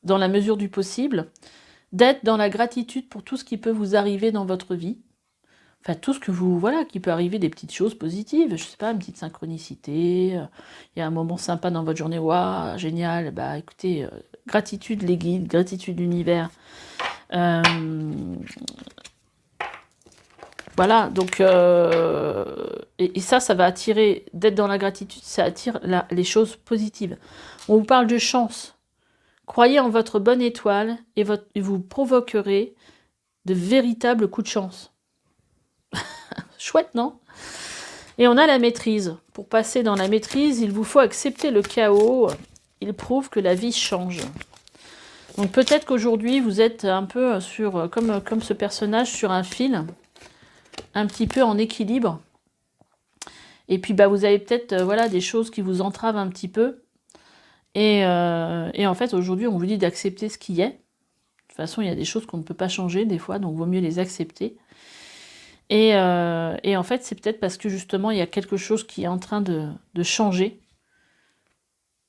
dans la mesure du possible, d'être dans la gratitude pour tout ce qui peut vous arriver dans votre vie. Enfin, tout ce que vous... Voilà, qui peut arriver, des petites choses positives. Je sais pas, une petite synchronicité. Il y a un moment sympa dans votre journée. Waouh, génial. Bah, écoutez, gratitude les guides, gratitude l'univers. Voilà, donc... et ça va attirer... D'être dans la gratitude, ça attire les choses positives. On vous parle de chance. Croyez en votre bonne étoile et vous provoquerez de véritables coups de chance. Chouette, non? Et on a la maîtrise. Pour passer dans la maîtrise, il vous faut accepter le chaos. Il prouve que la vie change. Donc peut-être qu'aujourd'hui, vous êtes un peu sur, comme ce personnage, sur un fil, un petit peu en équilibre. Et puis bah, vous avez peut-être voilà, des choses qui vous entravent un petit peu. Et en fait, aujourd'hui, on vous dit d'accepter ce qui est. De toute façon, il y a des choses qu'on ne peut pas changer des fois, donc il vaut mieux les accepter. Et en fait, c'est peut-être parce que justement, il y a quelque chose qui est en train de changer.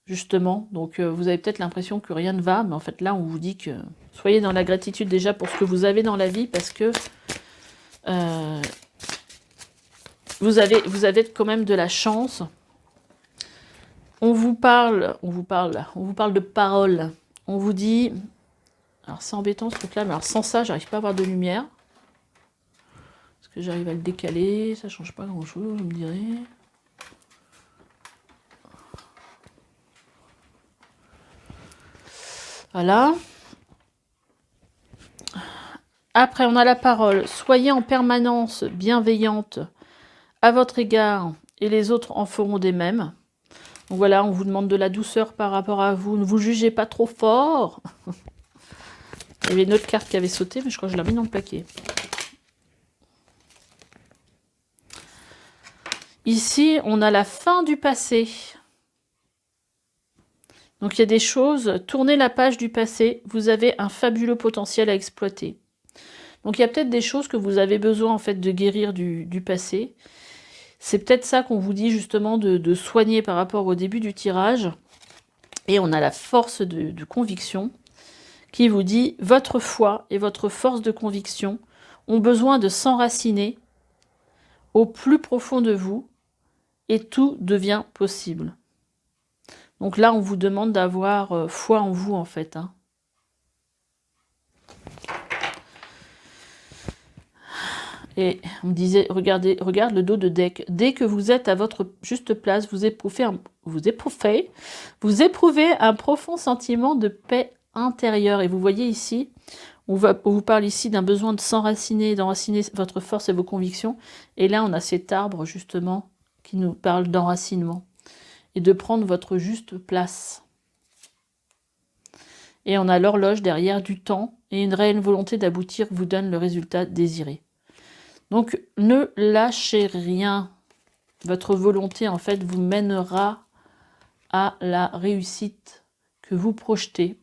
Justement, donc vous avez peut-être l'impression que rien ne va, mais en fait là, on vous dit que soyez dans la gratitude déjà pour ce que vous avez dans la vie, parce que vous avez quand même de la chance. On vous parle de paroles. On vous dit, alors c'est embêtant ce truc-là, mais alors sans ça, j'arrive pas à avoir de lumière. Est-ce que j'arrive à le décaler? Ça change pas grand-chose, je me dirais. Voilà. Après, on a la parole. Soyez en permanence bienveillante à votre égard et les autres en feront des mêmes. Donc voilà, on vous demande de la douceur par rapport à vous. Ne vous jugez pas trop fort. Il y avait une autre carte qui avait sauté, mais je crois que je l'ai mis dans le paquet. Ici, on a la fin du passé. Donc il y a des choses, tournez la page du passé, vous avez un fabuleux potentiel à exploiter. Donc il y a peut-être des choses que vous avez besoin en fait de guérir du passé. C'est peut-être ça qu'on vous dit justement de soigner par rapport au début du tirage. Et on a la force de conviction qui vous dit votre foi et votre force de conviction ont besoin de s'enraciner au plus profond de vous et tout devient possible. Donc là, on vous demande d'avoir foi en vous, en fait. Hein. Et on me disait, regarde le dos de deck. Dès que vous êtes à votre juste place, vous éprouvez un profond sentiment de paix intérieure. Et vous voyez ici, on vous parle ici d'un besoin de s'enraciner, d'enraciner votre force et vos convictions. Et là, on a cet arbre, justement, qui nous parle d'enracinement. Et de prendre votre juste place. Et on a l'horloge derrière du temps et une réelle volonté d'aboutir vous donne le résultat désiré. Donc, ne lâchez rien. Votre volonté, en fait, vous mènera à la réussite que vous projetez.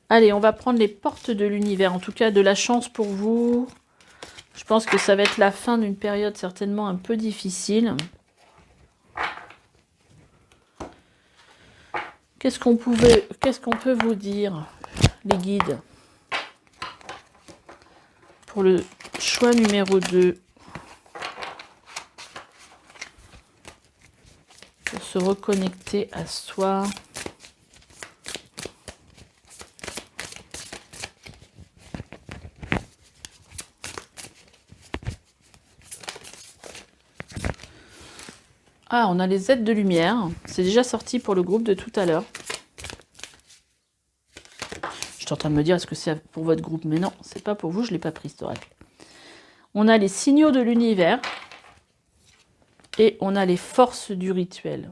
Allez, on va prendre les portes de l'univers, en tout cas de la chance pour vous. Je pense que ça va être la fin d'une période certainement un peu difficile. Qu'est-ce qu'on peut vous dire, les guides, pour le choix numéro 2? Pour se reconnecter à soi. Ah, on a les aides de lumière. C'est déjà sorti pour le groupe de tout à l'heure. Je suis en train de me dire, est-ce que c'est pour votre groupe? Mais non, c'est pas pour vous, je ne l'ai pas pris, cet oracle. On a les signaux de l'univers. Et on a les forces du rituel.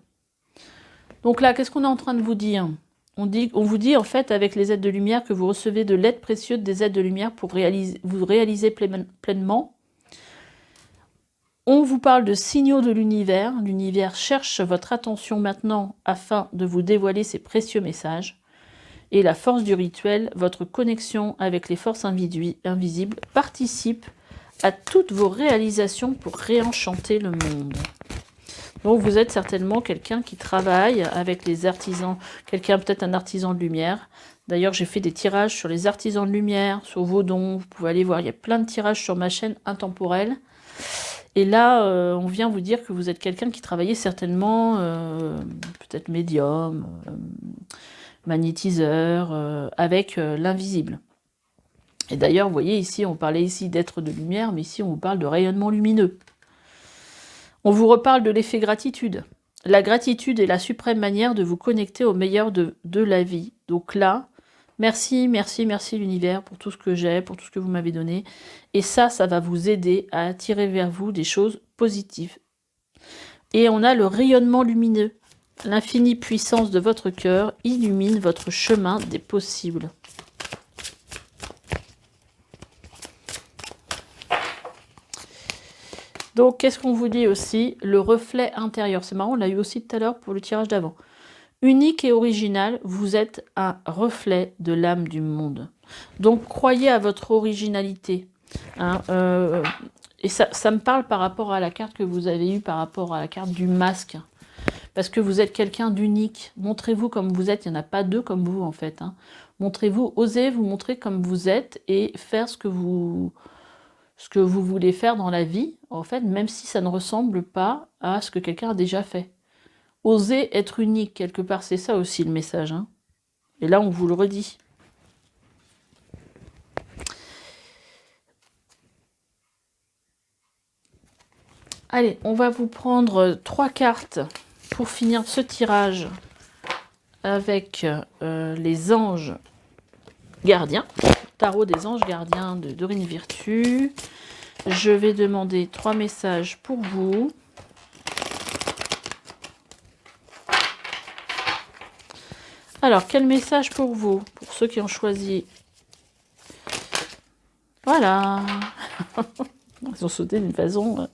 Donc là, qu'est-ce qu'on est en train de vous dire? On vous dit, en fait, avec les aides de lumière, que vous recevez de l'aide précieuse des aides de lumière pour vous réaliser pleinement. On vous parle de signaux de l'univers. L'univers cherche votre attention maintenant afin de vous dévoiler ses précieux messages. Et la force du rituel, votre connexion avec les forces invisibles, participe à toutes vos réalisations pour réenchanter le monde. Donc vous êtes certainement quelqu'un qui travaille avec les artisans, quelqu'un peut-être un artisan de lumière. D'ailleurs, j'ai fait des tirages sur les artisans de lumière, sur vos dons. Vous pouvez aller voir, il y a plein de tirages sur ma chaîne Intemporelle. Et là, on vient vous dire que vous êtes quelqu'un qui travaillait certainement, peut-être médium, magnétiseur, avec l'invisible. Et d'ailleurs, vous voyez ici, on parlait ici d'être de lumière, mais ici on vous parle de rayonnement lumineux. On vous reparle de l'effet gratitude. La gratitude est la suprême manière de vous connecter au meilleur de la vie. Donc là, merci, merci, merci l'univers pour tout ce que j'ai, pour tout ce que vous m'avez donné. Et ça va vous aider à attirer vers vous des choses positives. Et on a le rayonnement lumineux. L'infinie puissance de votre cœur illumine votre chemin des possibles. Donc, qu'est-ce qu'on vous dit aussi? Le reflet intérieur. C'est marrant, on l'a eu aussi tout à l'heure pour le tirage d'avant. Unique et original, vous êtes un reflet de l'âme du monde. Donc, croyez à votre originalité. Hein, et ça me parle par rapport à la carte que vous avez eue, par rapport à la carte du masque. Parce que vous êtes quelqu'un d'unique. Montrez-vous comme vous êtes. Il n'y en a pas deux comme vous, en fait. Hein. Montrez-vous, osez vous montrer comme vous êtes et faire ce que vous voulez faire dans la vie, en fait, même si ça ne ressemble pas à ce que quelqu'un a déjà fait. Osez être unique, quelque part, c'est ça aussi le message. Hein. Et là, on vous le redit. Allez, on va vous prendre 3 cartes pour finir ce tirage avec les anges gardiens. Tarot des anges gardiens de Dorine Virtue. Je vais demander 3 messages pour vous. Alors, quel message pour vous? Pour ceux qui ont choisi. Voilà. Ils ont sauté d'une façon...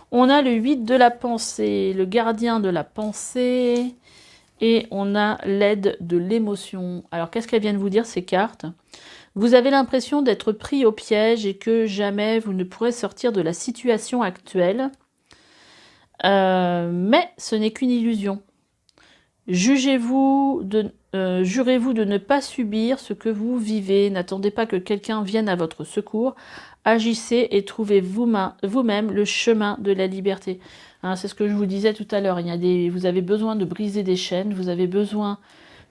On a le 8 de la pensée, le gardien de la pensée, et on a l'aide de l'émotion. Alors, qu'est-ce qu'elles viennent vous dire, ces cartes? Vous avez l'impression d'être pris au piège et que jamais vous ne pourrez sortir de la situation actuelle. Mais ce n'est qu'une illusion. Jurez-vous de ne pas subir ce que vous vivez. N'attendez pas que quelqu'un vienne à votre secours. Agissez et trouvez vous-même le chemin de la liberté. Hein, c'est ce que je vous disais tout à l'heure. Vous avez besoin de briser des chaînes, vous avez besoin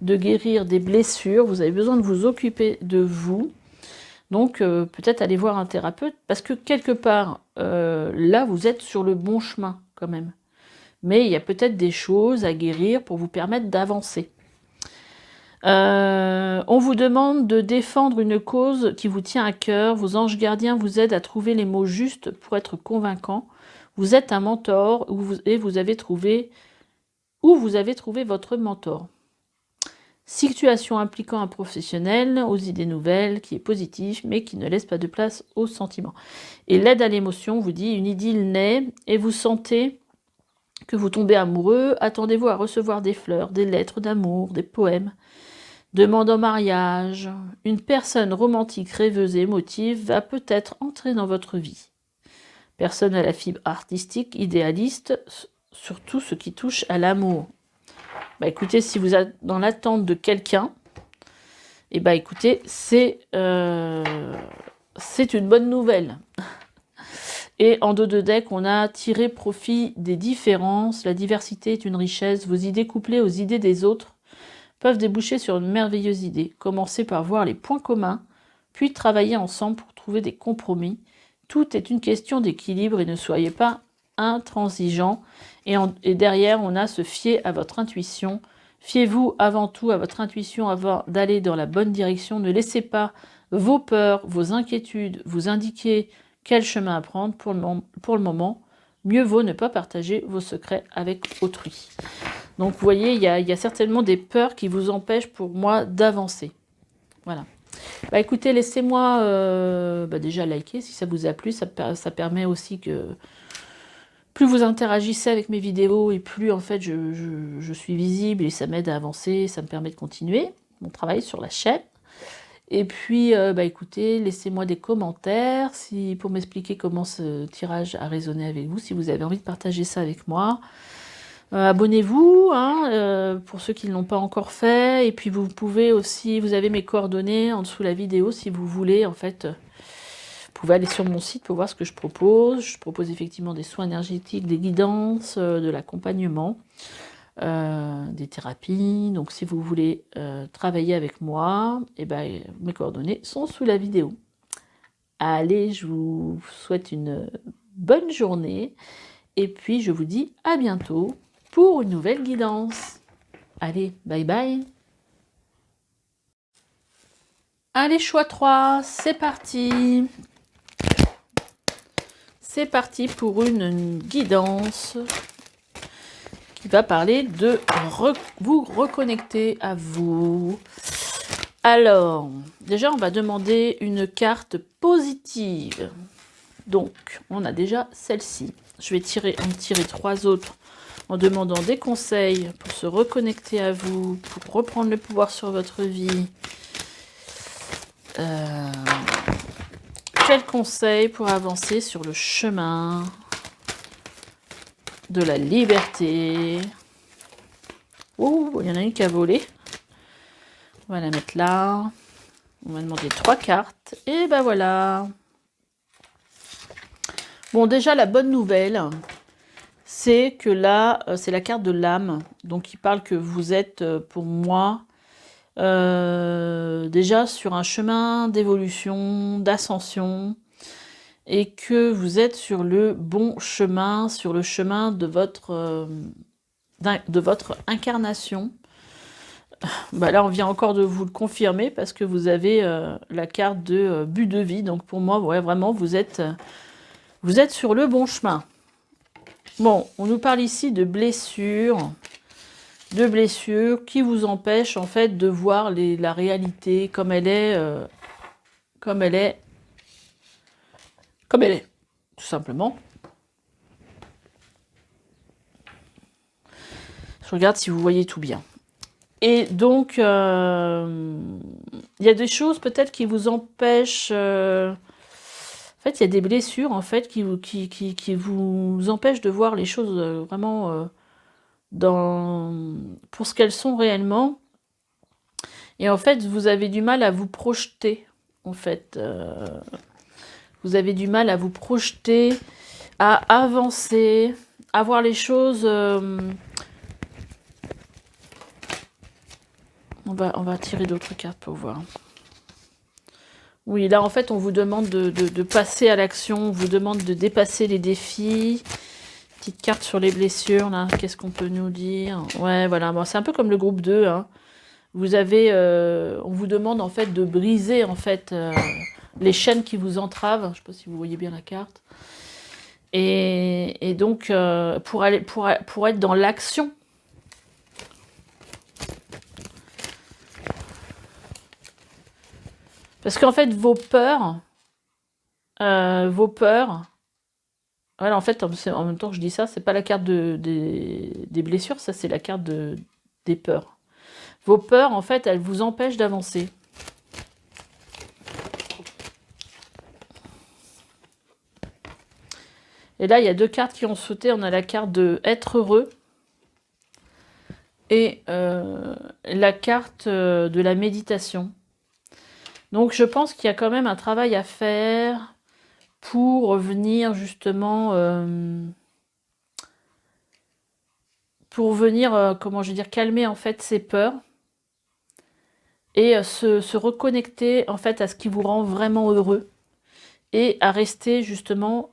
de guérir des blessures, vous avez besoin de vous occuper de vous. Donc peut-être aller voir un thérapeute, parce que quelque part, là, vous êtes sur le bon chemin quand même. Mais il y a peut-être des choses à guérir pour vous permettre d'avancer. On vous demande de défendre une cause qui vous tient à cœur. Vos anges gardiens vous aident à trouver les mots justes pour être convaincants. Vous êtes un mentor et vous avez trouvé votre mentor. Situation impliquant un professionnel aux idées nouvelles, qui est positif, mais qui ne laisse pas de place aux sentiments. Et l'aide à l'émotion vous dit une idylle naît et vous sentez que vous tombez amoureux. Attendez-vous à recevoir des fleurs, des lettres d'amour, des poèmes, demande en mariage, une personne romantique, rêveuse et émotive va peut-être entrer dans votre vie. Personne à la fibre artistique, idéaliste, surtout ce qui touche à l'amour. Bah écoutez, si vous êtes dans l'attente de quelqu'un, et bah écoutez, c'est une bonne nouvelle. Et en dos de deck, on a tiré profit des différences. La diversité est une richesse. Vos idées couplées aux idées des autres peuvent déboucher sur une merveilleuse idée. Commencez par voir les points communs, puis travailler ensemble pour trouver des compromis. Tout est une question d'équilibre et ne soyez pas intransigeants. Et derrière, on a se fier à votre intuition. Fiez-vous avant tout à votre intuition avant d'aller dans la bonne direction. Ne laissez pas vos peurs, vos inquiétudes vous indiquer quel chemin à prendre pour le moment. Mieux vaut ne pas partager vos secrets avec autrui. Donc vous voyez, il y a certainement des peurs qui vous empêchent pour moi d'avancer. Voilà. Bah écoutez, laissez-moi déjà liker si ça vous a plu. Ça permet aussi que plus vous interagissez avec mes vidéos et plus en fait je suis visible et ça m'aide à avancer. Ça me permet de continuer mon travail sur la chaîne. Et puis, bah écoutez, laissez-moi des commentaires pour m'expliquer comment ce tirage a résonné avec vous, si vous avez envie de partager ça avec moi. Abonnez-vous, hein, pour ceux qui ne l'ont pas encore fait. Et puis, vous pouvez aussi, vous avez mes coordonnées en dessous de la vidéo, si vous voulez, en fait. Vous pouvez aller sur mon site pour voir ce que je propose. Je propose effectivement des soins énergétiques, des guidances, de l'accompagnement. Des thérapies. Donc si vous voulez travailler avec moi, et ben, mes coordonnées sont sous la vidéo. Allez, je vous souhaite une bonne journée et puis je vous dis à bientôt pour une nouvelle guidance. Allez, bye bye. Allez, choix 3, c'est parti. C'est parti pour une guidance qui va parler de vous reconnecter à vous. Alors, déjà, on va demander une carte positive. Donc, on a déjà celle-ci. Je vais en tirer 3 autres en demandant des conseils pour se reconnecter à vous, pour reprendre le pouvoir sur votre vie. Quels conseils pour avancer sur le chemin de la liberté? Oh, il y en a une qui a volé. On va la mettre là. On va demander 3 cartes. Et ben voilà. Bon, déjà, la bonne nouvelle, c'est que là, c'est la carte de l'âme. Donc, il parle que vous êtes, pour moi, déjà sur un chemin d'évolution, d'ascension, et que vous êtes sur le bon chemin, sur le chemin de votre incarnation. Bah là, on vient encore de vous le confirmer parce que vous avez la carte de but de vie. Donc pour moi, ouais, vraiment, vous êtes sur le bon chemin. Bon, on nous parle ici de blessures qui vous empêchent en fait de voir la réalité comme elle est, tout simplement. Je regarde si vous voyez tout bien. Et donc, il y a des choses peut-être qui vous empêchent. En fait, il y a des blessures en fait qui vous empêchent de voir les choses vraiment pour ce qu'elles sont réellement. Et en fait, vous avez du mal à vous projeter. En fait, vous avez du mal à vous projeter, à avancer, à voir les choses. On va tirer d'autres cartes pour voir. Oui, là, en fait, on vous demande de passer à l'action. On vous demande de dépasser les défis. Petite carte sur les blessures, là. Qu'est-ce qu'on peut nous dire? Ouais, voilà. Bon, c'est un peu comme le groupe 2, hein. Vous avez... on vous demande, en fait, de briser, en fait, les chaînes qui vous entravent. Je ne sais pas si vous voyez bien la carte. Et donc, pour être dans l'action, parce qu'en fait, vos peurs, voilà, en fait, en même temps que je dis ça, c'est pas la carte des blessures, ça c'est la carte des peurs. Vos peurs, en fait, elles vous empêchent d'avancer. Et là, il y a 2 cartes qui ont sauté. On a la carte de être heureux et la carte de la méditation. Donc, je pense qu'il y a quand même un travail à faire pour venir justement... pour venir, comment je veux dire, calmer en fait ces peurs et se reconnecter en fait à ce qui vous rend vraiment heureux et à rester justement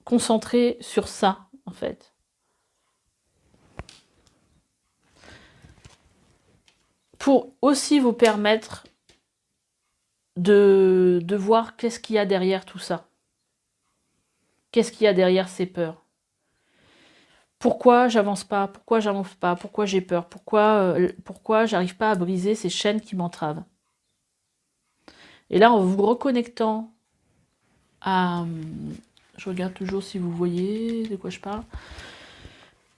concentré sur ça en fait. Pour aussi vous permettre de voir qu'est-ce qu'il y a derrière tout ça. Qu'est-ce qu'il y a derrière ces peurs? Pourquoi j'avance pas? Pourquoi j'avance pas? Pourquoi j'ai peur? Pourquoi j'arrive pas à briser ces chaînes qui m'entravent? Et là, en vous reconnectant à... Je regarde toujours si vous voyez de quoi je parle.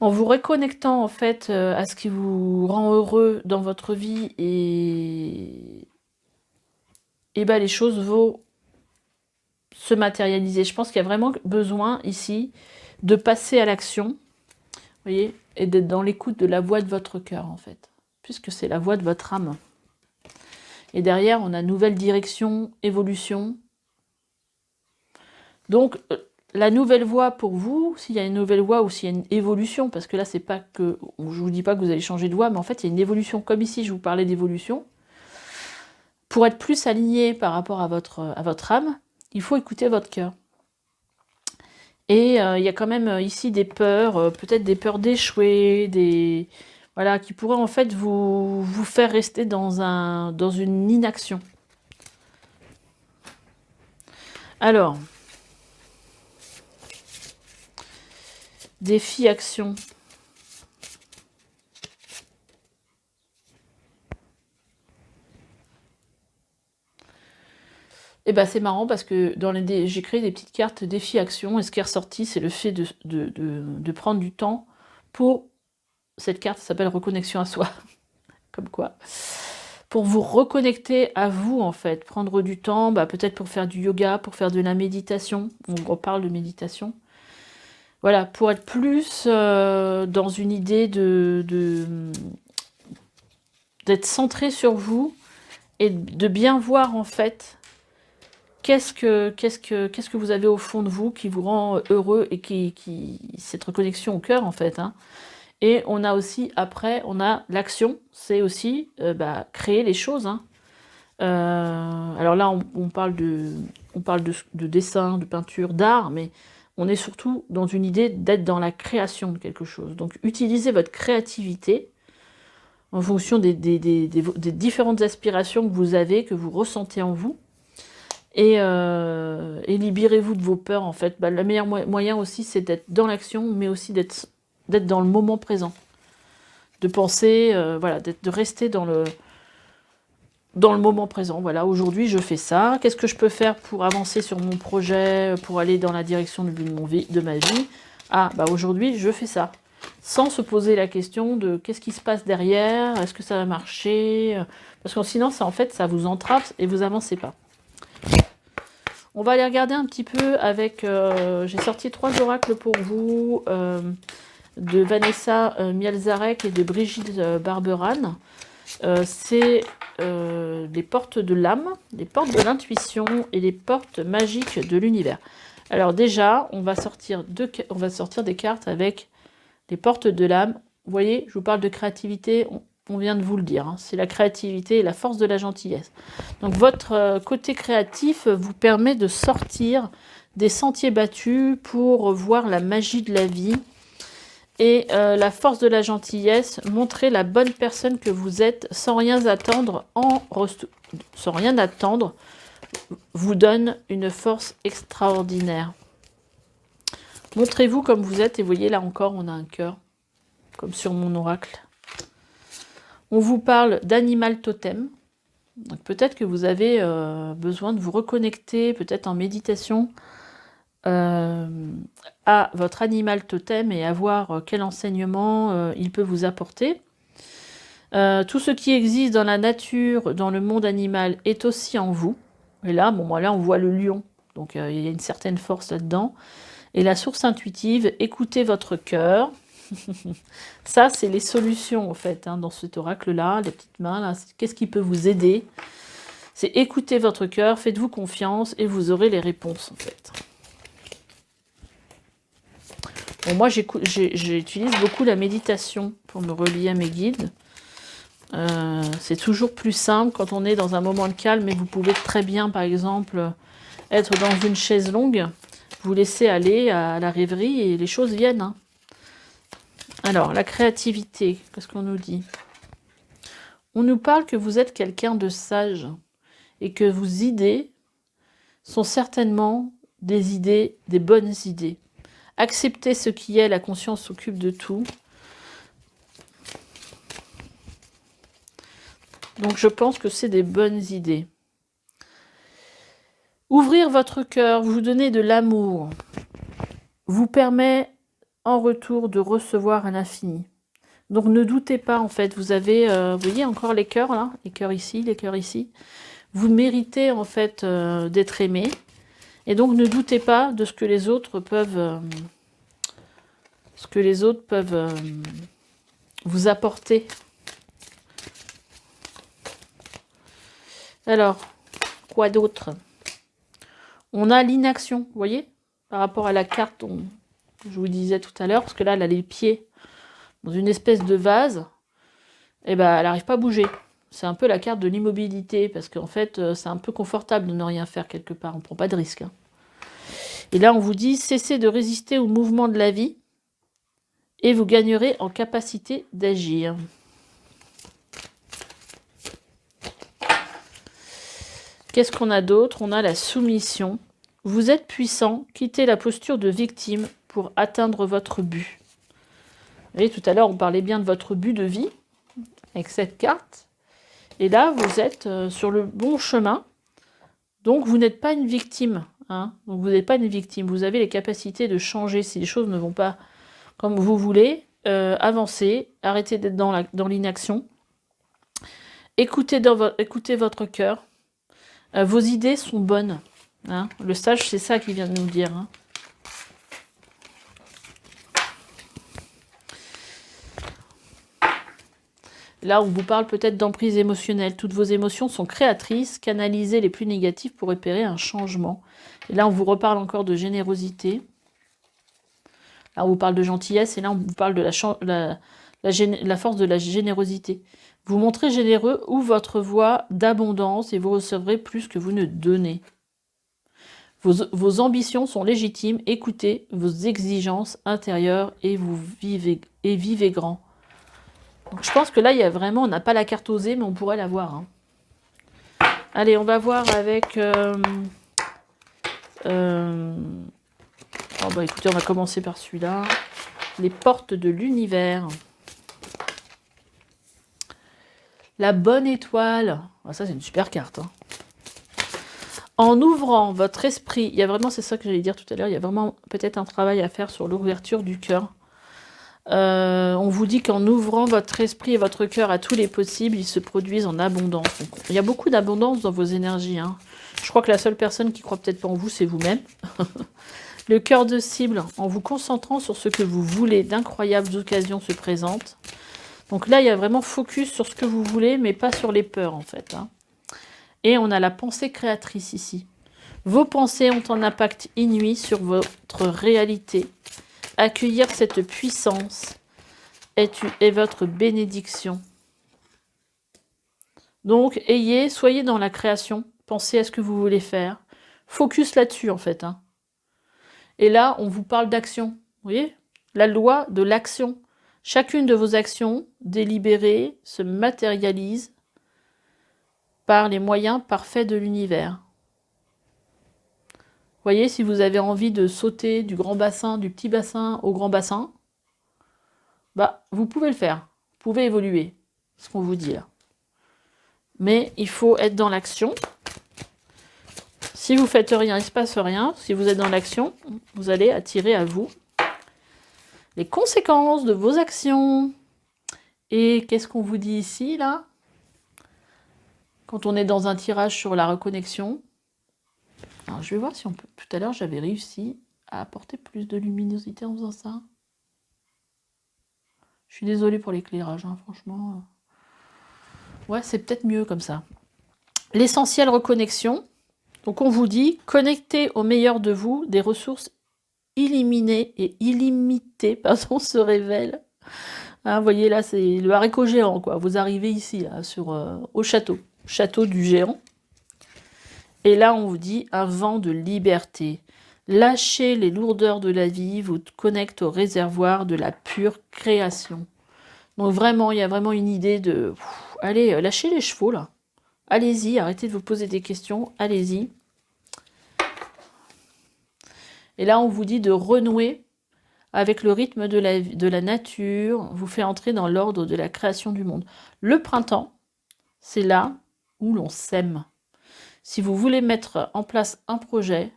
En vous reconnectant en fait à ce qui vous rend heureux dans votre vie et ben, les choses vont se matérialiser. Je pense qu'il y a vraiment besoin ici de passer à l'action, vous voyez, et d'être dans l'écoute de la voix de votre cœur en fait, puisque c'est la voix de votre âme. Et derrière, on a nouvelle direction, évolution. Donc, la nouvelle voie pour vous, s'il y a une nouvelle voie ou s'il y a une évolution, parce que là, c'est pas que... Je vous dis pas que vous allez changer de voie, mais en fait, il y a une évolution. Comme ici, je vous parlais d'évolution. Pour être plus aligné par rapport à votre âme, il faut écouter votre cœur. Et il y a quand même ici des peurs, peut-être des peurs d'échouer, des... Voilà, qui pourraient en fait vous faire rester dans une inaction. Alors, défi action. Et ben c'est marrant parce que j'ai créé des petites cartes défi action et ce qui est ressorti, c'est le fait de prendre du temps pour... Cette carte s'appelle reconnexion à soi. Comme quoi. Pour vous reconnecter à vous en fait. Prendre du temps, peut-être pour faire du yoga, pour faire de la méditation. On reparle de méditation. Voilà, pour être plus dans une idée d'être centré sur vous et de bien voir en fait qu'est-ce que vous avez au fond de vous qui vous rend heureux et cette reconnexion au cœur en fait. Hein. Et on a aussi, après, on a l'action, c'est aussi créer les choses. Hein. Alors là, on parle de dessin, de peinture, d'art, mais on est surtout dans une idée d'être dans la création de quelque chose. Donc utilisez votre créativité en fonction des différentes aspirations que vous avez, que vous ressentez en vous. Et libérez-vous de vos peurs, en fait. Le meilleur moyen aussi, c'est d'être dans l'action, mais aussi d'être dans le moment présent. De penser, voilà, de rester dans le moment présent. Voilà, aujourd'hui, je fais ça. Qu'est-ce que je peux faire pour avancer sur mon projet, pour aller dans la direction de ma vie? Ah, aujourd'hui, je fais ça. Sans se poser la question de qu'est-ce qui se passe derrière, est-ce que ça va marcher? Parce que sinon, ça, en fait, ça vous entrave et vous avancez pas. On va aller regarder un petit peu avec... j'ai sorti 3 oracles pour vous, de Vanessa Mielzarek et de Brigitte Barberan. C'est les portes de l'âme, les portes de l'intuition et les portes magiques de l'univers. Alors déjà, on va sortir des cartes avec les portes de l'âme. Vous voyez, je vous parle de créativité, on vient de vous le dire. Hein, c'est la créativité et la force de la gentillesse. Donc votre côté créatif vous permet de sortir des sentiers battus pour voir la magie de la vie. Et la force de la gentillesse, montrer la bonne personne que vous êtes sans rien attendre, vous donne une force extraordinaire. Montrez-vous comme vous êtes, et voyez là encore, on a un cœur, comme sur mon oracle. On vous parle d'animal totem. Donc peut-être que vous avez besoin de vous reconnecter, peut-être en méditation, à votre animal totem et à voir quel enseignement il peut vous apporter. Tout ce qui existe dans la nature, dans le monde animal, est aussi en vous. Et là, bon, là, on voit le lion. Donc, il y a une certaine force là-dedans. Et la source intuitive, écoutez votre cœur. Ça, c'est les solutions, en fait, hein, dans cet oracle-là, les petites mains, là. Qu'est-ce qui peut vous aider? C'est écouter votre cœur, faites-vous confiance et vous aurez les réponses, en fait. Bon, moi, j'utilise beaucoup la méditation pour me relier à mes guides. C'est toujours plus simple quand on est dans un moment de calme, mais vous pouvez très bien, par exemple, être dans une chaise longue, vous laisser aller à la rêverie et les choses viennent. Hein. Alors, la créativité, qu'est-ce qu'on nous dit? On nous parle que vous êtes quelqu'un de sage et que vos idées sont certainement des idées, des bonnes idées. Acceptez ce qui est, la conscience s'occupe de tout. Donc je pense que c'est des bonnes idées. Ouvrir votre cœur, vous donner de l'amour, vous permet en retour de recevoir un infini. Donc ne doutez pas, en fait, vous avez, vous voyez encore les cœurs là, les cœurs ici, les cœurs ici. Vous méritez en fait d'être aimé. Et donc ne doutez pas de ce que les autres peuvent, vous apporter. Alors, quoi d'autre? On a l'inaction, vous voyez, par rapport à la carte que je vous disais tout à l'heure, parce que là, elle a les pieds dans une espèce de vase, et ben, elle n'arrive pas à bouger. C'est un peu la carte de l'immobilité, parce qu'en fait, c'est un peu confortable de ne rien faire quelque part, on ne prend pas de risque. Hein. Et là, on vous dit, cessez de résister au mouvement de la vie, et vous gagnerez en capacité d'agir. Qu'est-ce qu'on a d'autre? On a la soumission. Vous êtes puissant, quittez la posture de victime pour atteindre votre but. Vous voyez, tout à l'heure, on parlait bien de votre but de vie, avec cette carte. Et là, vous êtes sur le bon chemin. Donc, vous n'êtes pas une victime. Hein. Donc, vous n'êtes pas une victime. Vous avez les capacités de changer si les choses ne vont pas comme vous voulez. Avancer, arrêtez d'être dans l'inaction. Écoutez votre cœur. Vos idées sont bonnes. Hein. Le sage, c'est ça qu'il vient de nous dire. Hein. Là, on vous parle peut-être d'emprise émotionnelle. Toutes vos émotions sont créatrices. Canalisez les plus négatives pour opérer un changement. Et là, on vous reparle encore de générosité. Là, on vous parle de gentillesse. Et là, on vous parle de la force de la générosité. Vous montrez généreux ou votre voie d'abondance et vous recevrez plus que vous ne donnez. Vos ambitions sont légitimes. Écoutez vos exigences intérieures et vivez grand. Donc, je pense que là, il y a vraiment, on n'a pas la carte osée, mais on pourrait l'avoir. Hein. Allez, on va voir avec... Oh, bah, écoutez, on va commencer par celui-là. Les portes de l'univers. La bonne étoile. Ah, ça, c'est une super carte. Hein. En ouvrant votre esprit, il y a vraiment, c'est ça que j'allais dire tout à l'heure, il y a vraiment peut-être un travail à faire sur l'ouverture du cœur. On vous dit qu'en ouvrant votre esprit et votre cœur à tous les possibles, ils se produisent en abondance. Donc, il y a beaucoup d'abondance dans vos énergies. Hein. Je crois que la seule personne qui croit peut-être pas en vous, c'est vous-même. Le cœur de cible, en vous concentrant sur ce que vous voulez, d'incroyables occasions se présentent. Donc là, il y a vraiment focus sur ce que vous voulez, mais pas sur les peurs, en fait. Hein. Et on a la pensée créatrice ici. Vos pensées ont un impact inouï sur votre réalité. Accueillir cette puissance est votre bénédiction. Donc, soyez dans la création. Pensez à ce que vous voulez faire. Focus là-dessus, en fait. Hein. Et là, on vous parle d'action. Vous voyez? La loi de l'action. Chacune de vos actions délibérées se matérialise par les moyens parfaits de l'univers. Vous voyez, si vous avez envie de sauter du grand bassin, du petit bassin au grand bassin, bah, vous pouvez le faire. Vous pouvez évoluer, ce qu'on vous dit là. Mais il faut être dans l'action. Si vous faites rien, il ne se passe rien. Si vous êtes dans l'action, vous allez attirer à vous les conséquences de vos actions. Et qu'est-ce qu'on vous dit ici, là? Quand on est dans un tirage sur la reconnexion. Alors, je vais voir si on peut... Tout à l'heure, j'avais réussi à apporter plus de luminosité en faisant ça. Je suis désolée pour l'éclairage, hein, franchement. Ouais, c'est peut-être mieux comme ça. L'essentiel reconnexion. Donc, on vous dit, connectez au meilleur de vous, des ressources illimitées, pardon, se révèlent. Hein, vous voyez, là, c'est le haricot géant, quoi. Vous arrivez ici, là, au château du géant. Et là, on vous dit un vent de liberté. Lâchez les lourdeurs de la vie, vous connecte au réservoir de la pure création. Donc vraiment, il y a vraiment une idée de... allez, lâchez les chevaux, là. Allez-y, arrêtez de vous poser des questions, allez-y. Et là, on vous dit de renouer avec le rythme de la nature, vous fait entrer dans l'ordre de la création du monde. Le printemps, c'est là où l'on sème. Si vous voulez mettre en place un projet,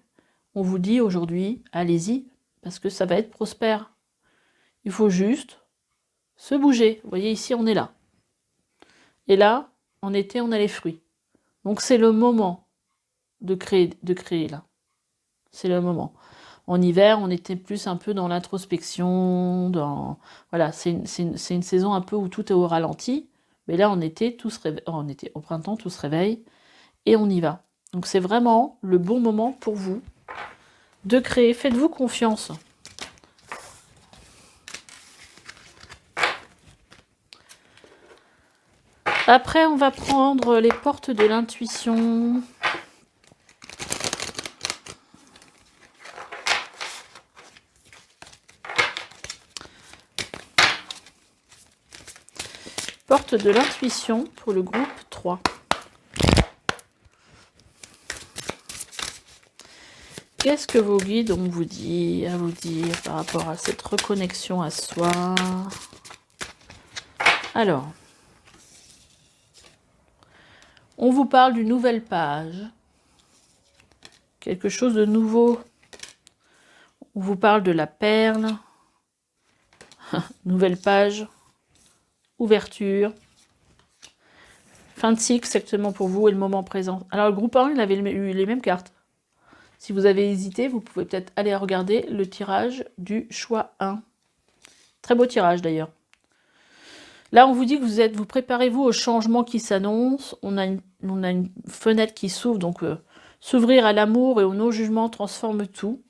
on vous dit aujourd'hui, allez-y, parce que ça va être prospère. Il faut juste se bouger. Vous voyez, ici, on est là. Et là, en été, on a les fruits. Donc, c'est le moment de créer là. C'est le moment. En hiver, on était plus un peu dans l'introspection, voilà, c'est une saison un peu où tout est au ralenti. Mais là, en été, au printemps, tout se réveille et on y va. Donc, c'est vraiment le bon moment pour vous de créer. Faites-vous confiance. Après, on va prendre les portes de l'intuition. Porte de l'intuition pour le groupe 3. Qu'est-ce que vos guides ont à vous dire par rapport à cette reconnexion à soi? Alors, on vous parle d'une nouvelle page. Quelque chose de nouveau. On vous parle de la perle. Nouvelle page. Ouverture. Fin de cycle, exactement pour vous et le moment présent. Alors, le groupe 1, il avait eu les mêmes cartes. Si vous avez hésité, vous pouvez peut-être aller regarder le tirage du choix 1. Très beau tirage d'ailleurs. Là, on vous dit que vous préparez-vous au changement qui s'annonce. On a une fenêtre qui s'ouvre, donc s'ouvrir à l'amour et au non-jugement transforme tout.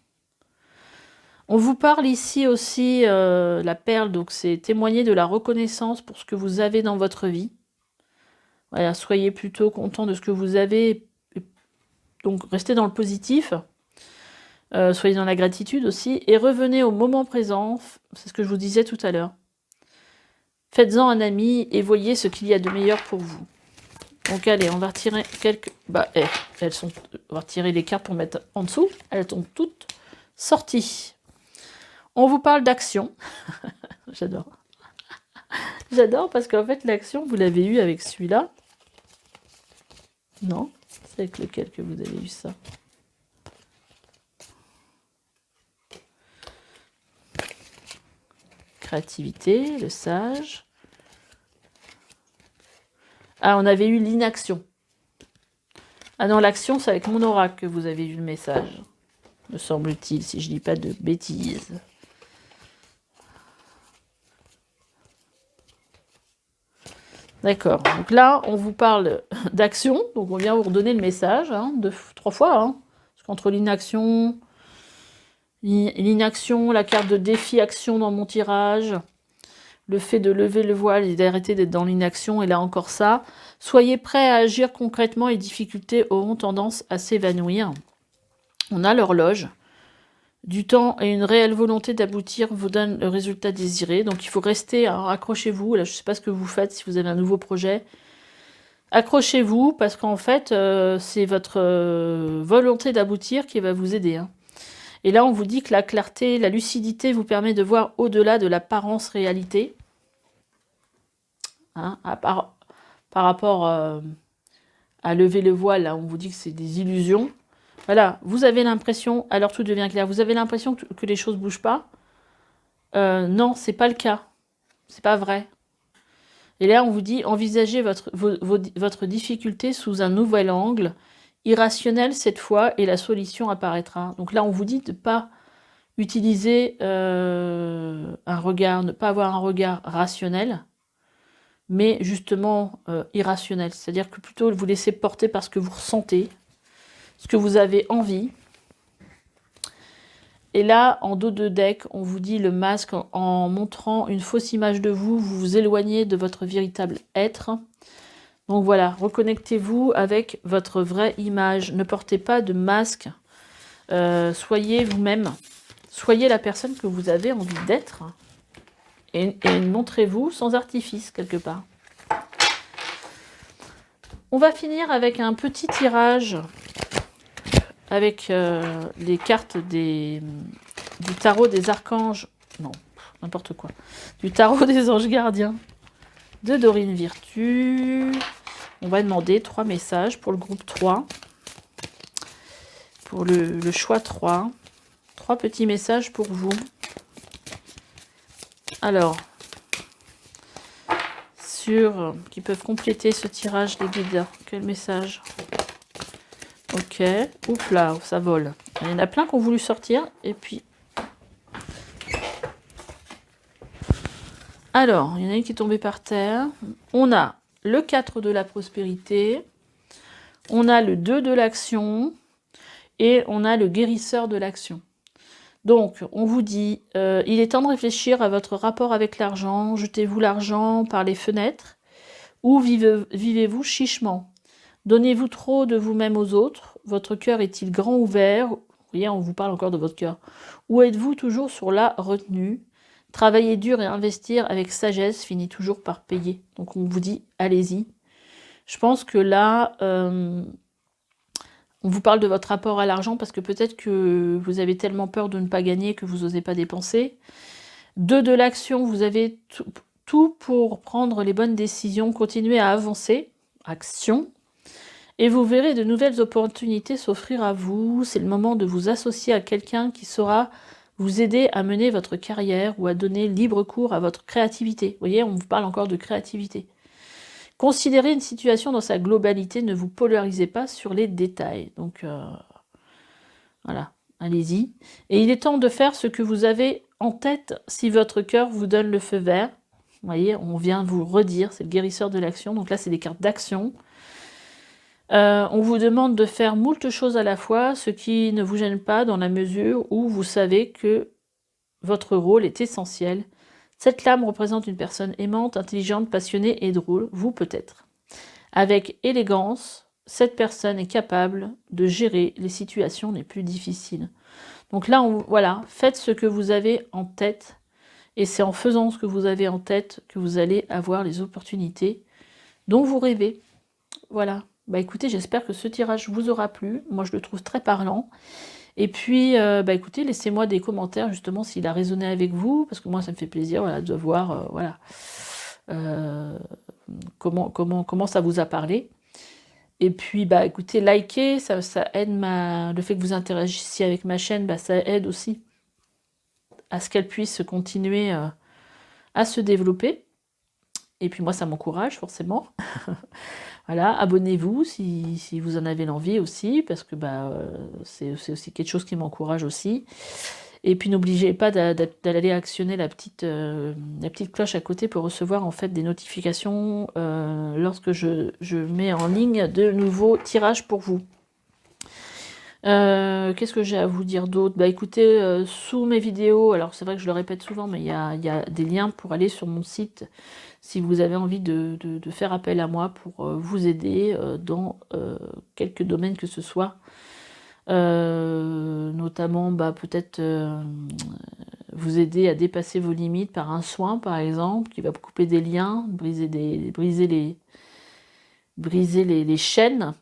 On vous parle ici aussi, la perle, donc c'est témoigner de la reconnaissance pour ce que vous avez dans votre vie. Voilà, soyez plutôt content de ce que vous avez, donc restez dans le positif. Soyez dans la gratitude aussi, et revenez au moment présent, c'est ce que je vous disais tout à l'heure. Faites-en un ami et voyez ce qu'il y a de meilleur pour vous. Donc allez, on va retirer quelques... on va retirer les cartes pour mettre en dessous. Elles sont toutes sorties. On vous parle d'action. J'adore. J'adore parce qu'en fait, l'action, vous l'avez eu avec celui-là. Non, c'est avec lequel que vous avez eu ça? Créativité, le sage. Ah, on avait eu l'inaction. Ah non, l'action, c'est avec mon oracle que vous avez eu le message. Me semble-t-il, si je dis pas de bêtises. D'accord. Donc là, on vous parle d'action. Donc on vient vous redonner le message, hein, 3 fois. Hein, parce qu'entre l'inaction, la carte de défi action dans mon tirage, le fait de lever le voile et d'arrêter d'être dans l'inaction, et là encore ça. Soyez prêts à agir concrètement et difficultés auront tendance à s'évanouir. On a l'horloge. Du temps et une réelle volonté d'aboutir vous donne le résultat désiré. Donc il faut rester, alors accrochez-vous. Là, je ne sais pas ce que vous faites si vous avez un nouveau projet. Accrochez-vous parce qu'en fait, c'est votre volonté d'aboutir qui va vous aider. Hein. Et là, on vous dit que la clarté, la lucidité vous permet de voir au-delà de l'apparence réalité. Hein, par rapport à lever le voile, là, on vous dit que c'est des illusions. Voilà, vous avez l'impression, alors tout devient clair, vous avez l'impression que les choses ne bougent pas. Non, c'est pas le cas. C'est pas vrai. Et là, on vous dit, envisagez votre difficulté sous un nouvel angle, irrationnel cette fois, et la solution apparaîtra. Donc là, on vous dit de ne pas utiliser un regard, ne pas avoir un regard rationnel, mais justement irrationnel. C'est-à-dire que plutôt vous laissez porter par ce que vous ressentez, ce que vous avez envie. Et là, en dos de deck, on vous dit le masque, en montrant une fausse image de vous, vous vous éloignez de votre véritable être. Donc voilà, reconnectez-vous avec votre vraie image. Ne portez pas de masque. Soyez vous-même. Soyez la personne que vous avez envie d'être. Et montrez-vous sans artifice, quelque part. On va finir avec un petit tirage avec les cartes du tarot des archanges. Non, n'importe quoi. Du tarot des anges gardiens de Dorine Virtue. On va demander 3 messages pour le groupe 3. Pour le choix 3. 3 petits messages pour vous. Alors, qui peuvent compléter ce tirage, les guides. Quel message? Ok. Oups là, ça vole. Il y en a plein qui ont voulu sortir. Et puis... Alors, il y en a une qui est tombée par terre. On a le 4 de la prospérité. On a le 2 de l'action. Et on a le guérisseur de l'action. Donc, on vous dit, il est temps de réfléchir à votre rapport avec l'argent. Jetez-vous l'argent par les fenêtres ou vivez-vous chichement? Donnez-vous trop de vous-même aux autres? Votre cœur est-il grand ouvert? Vous voyez, on vous parle encore de votre cœur. Ou êtes-vous toujours sur la retenue? Travailler dur et investir avec sagesse finit toujours par payer. Donc, on vous dit, allez-y. Je pense que là... on vous parle de votre rapport à l'argent parce que peut-être que vous avez tellement peur de ne pas gagner que vous n'osez pas dépenser. 2 de l'action, vous avez tout pour prendre les bonnes décisions, continuer à avancer, action. Et vous verrez de nouvelles opportunités s'offrir à vous. C'est le moment de vous associer à quelqu'un qui saura vous aider à mener votre carrière ou à donner libre cours à votre créativité. Vous voyez, on vous parle encore de créativité. Considérez une situation dans sa globalité, ne vous polarisez pas sur les détails. Donc, voilà, allez-y. Et il est temps de faire ce que vous avez en tête si votre cœur vous donne le feu vert. Vous voyez, on vient vous redire, c'est le guérisseur de l'action. Donc là, c'est des cartes d'action. On vous demande de faire moult choses à la fois, ce qui ne vous gêne pas dans la mesure où vous savez que votre rôle est essentiel. Cette lame représente une personne aimante, intelligente, passionnée et drôle, vous peut-être. Avec élégance, cette personne est capable de gérer les situations les plus difficiles. Donc là, voilà, faites ce que vous avez en tête, et c'est en faisant ce que vous avez en tête que vous allez avoir les opportunités dont vous rêvez. Voilà. Bah écoutez, j'espère que ce tirage vous aura plu. Moi, je le trouve très parlant. Et puis, bah écoutez, laissez-moi des commentaires justement s'il a résonné avec vous, parce que moi, ça me fait plaisir voilà, de voir voilà, comment ça vous a parlé. Et puis, bah écoutez, likez, ça aide le fait que vous interagissiez avec ma chaîne, bah, ça aide aussi à ce qu'elle puisse continuer à se développer. Et puis moi, ça m'encourage forcément. Voilà, abonnez-vous si vous en avez l'envie aussi, parce que bah, c'est aussi quelque chose qui m'encourage aussi. Et puis n'oubliez pas d'aller actionner la petite cloche à côté pour recevoir en fait des notifications lorsque je mets en ligne de nouveaux tirages pour vous. Qu'est-ce que j'ai à vous dire d'autre? Bah écoutez, sous mes vidéos, alors c'est vrai que je le répète souvent, mais il y a des liens pour aller sur mon site si vous avez envie de faire appel à moi pour vous aider dans quelques domaines que ce soit. Notamment bah, peut-être vous aider à dépasser vos limites par un soin par exemple, qui va couper des liens, briser les chaînes.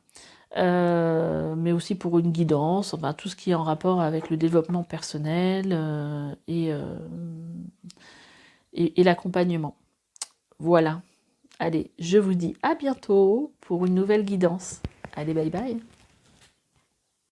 Mais aussi pour une guidance, enfin tout ce qui est en rapport avec le développement personnel et l'accompagnement. Voilà. Allez, je vous dis à bientôt pour une nouvelle guidance. Allez, bye bye.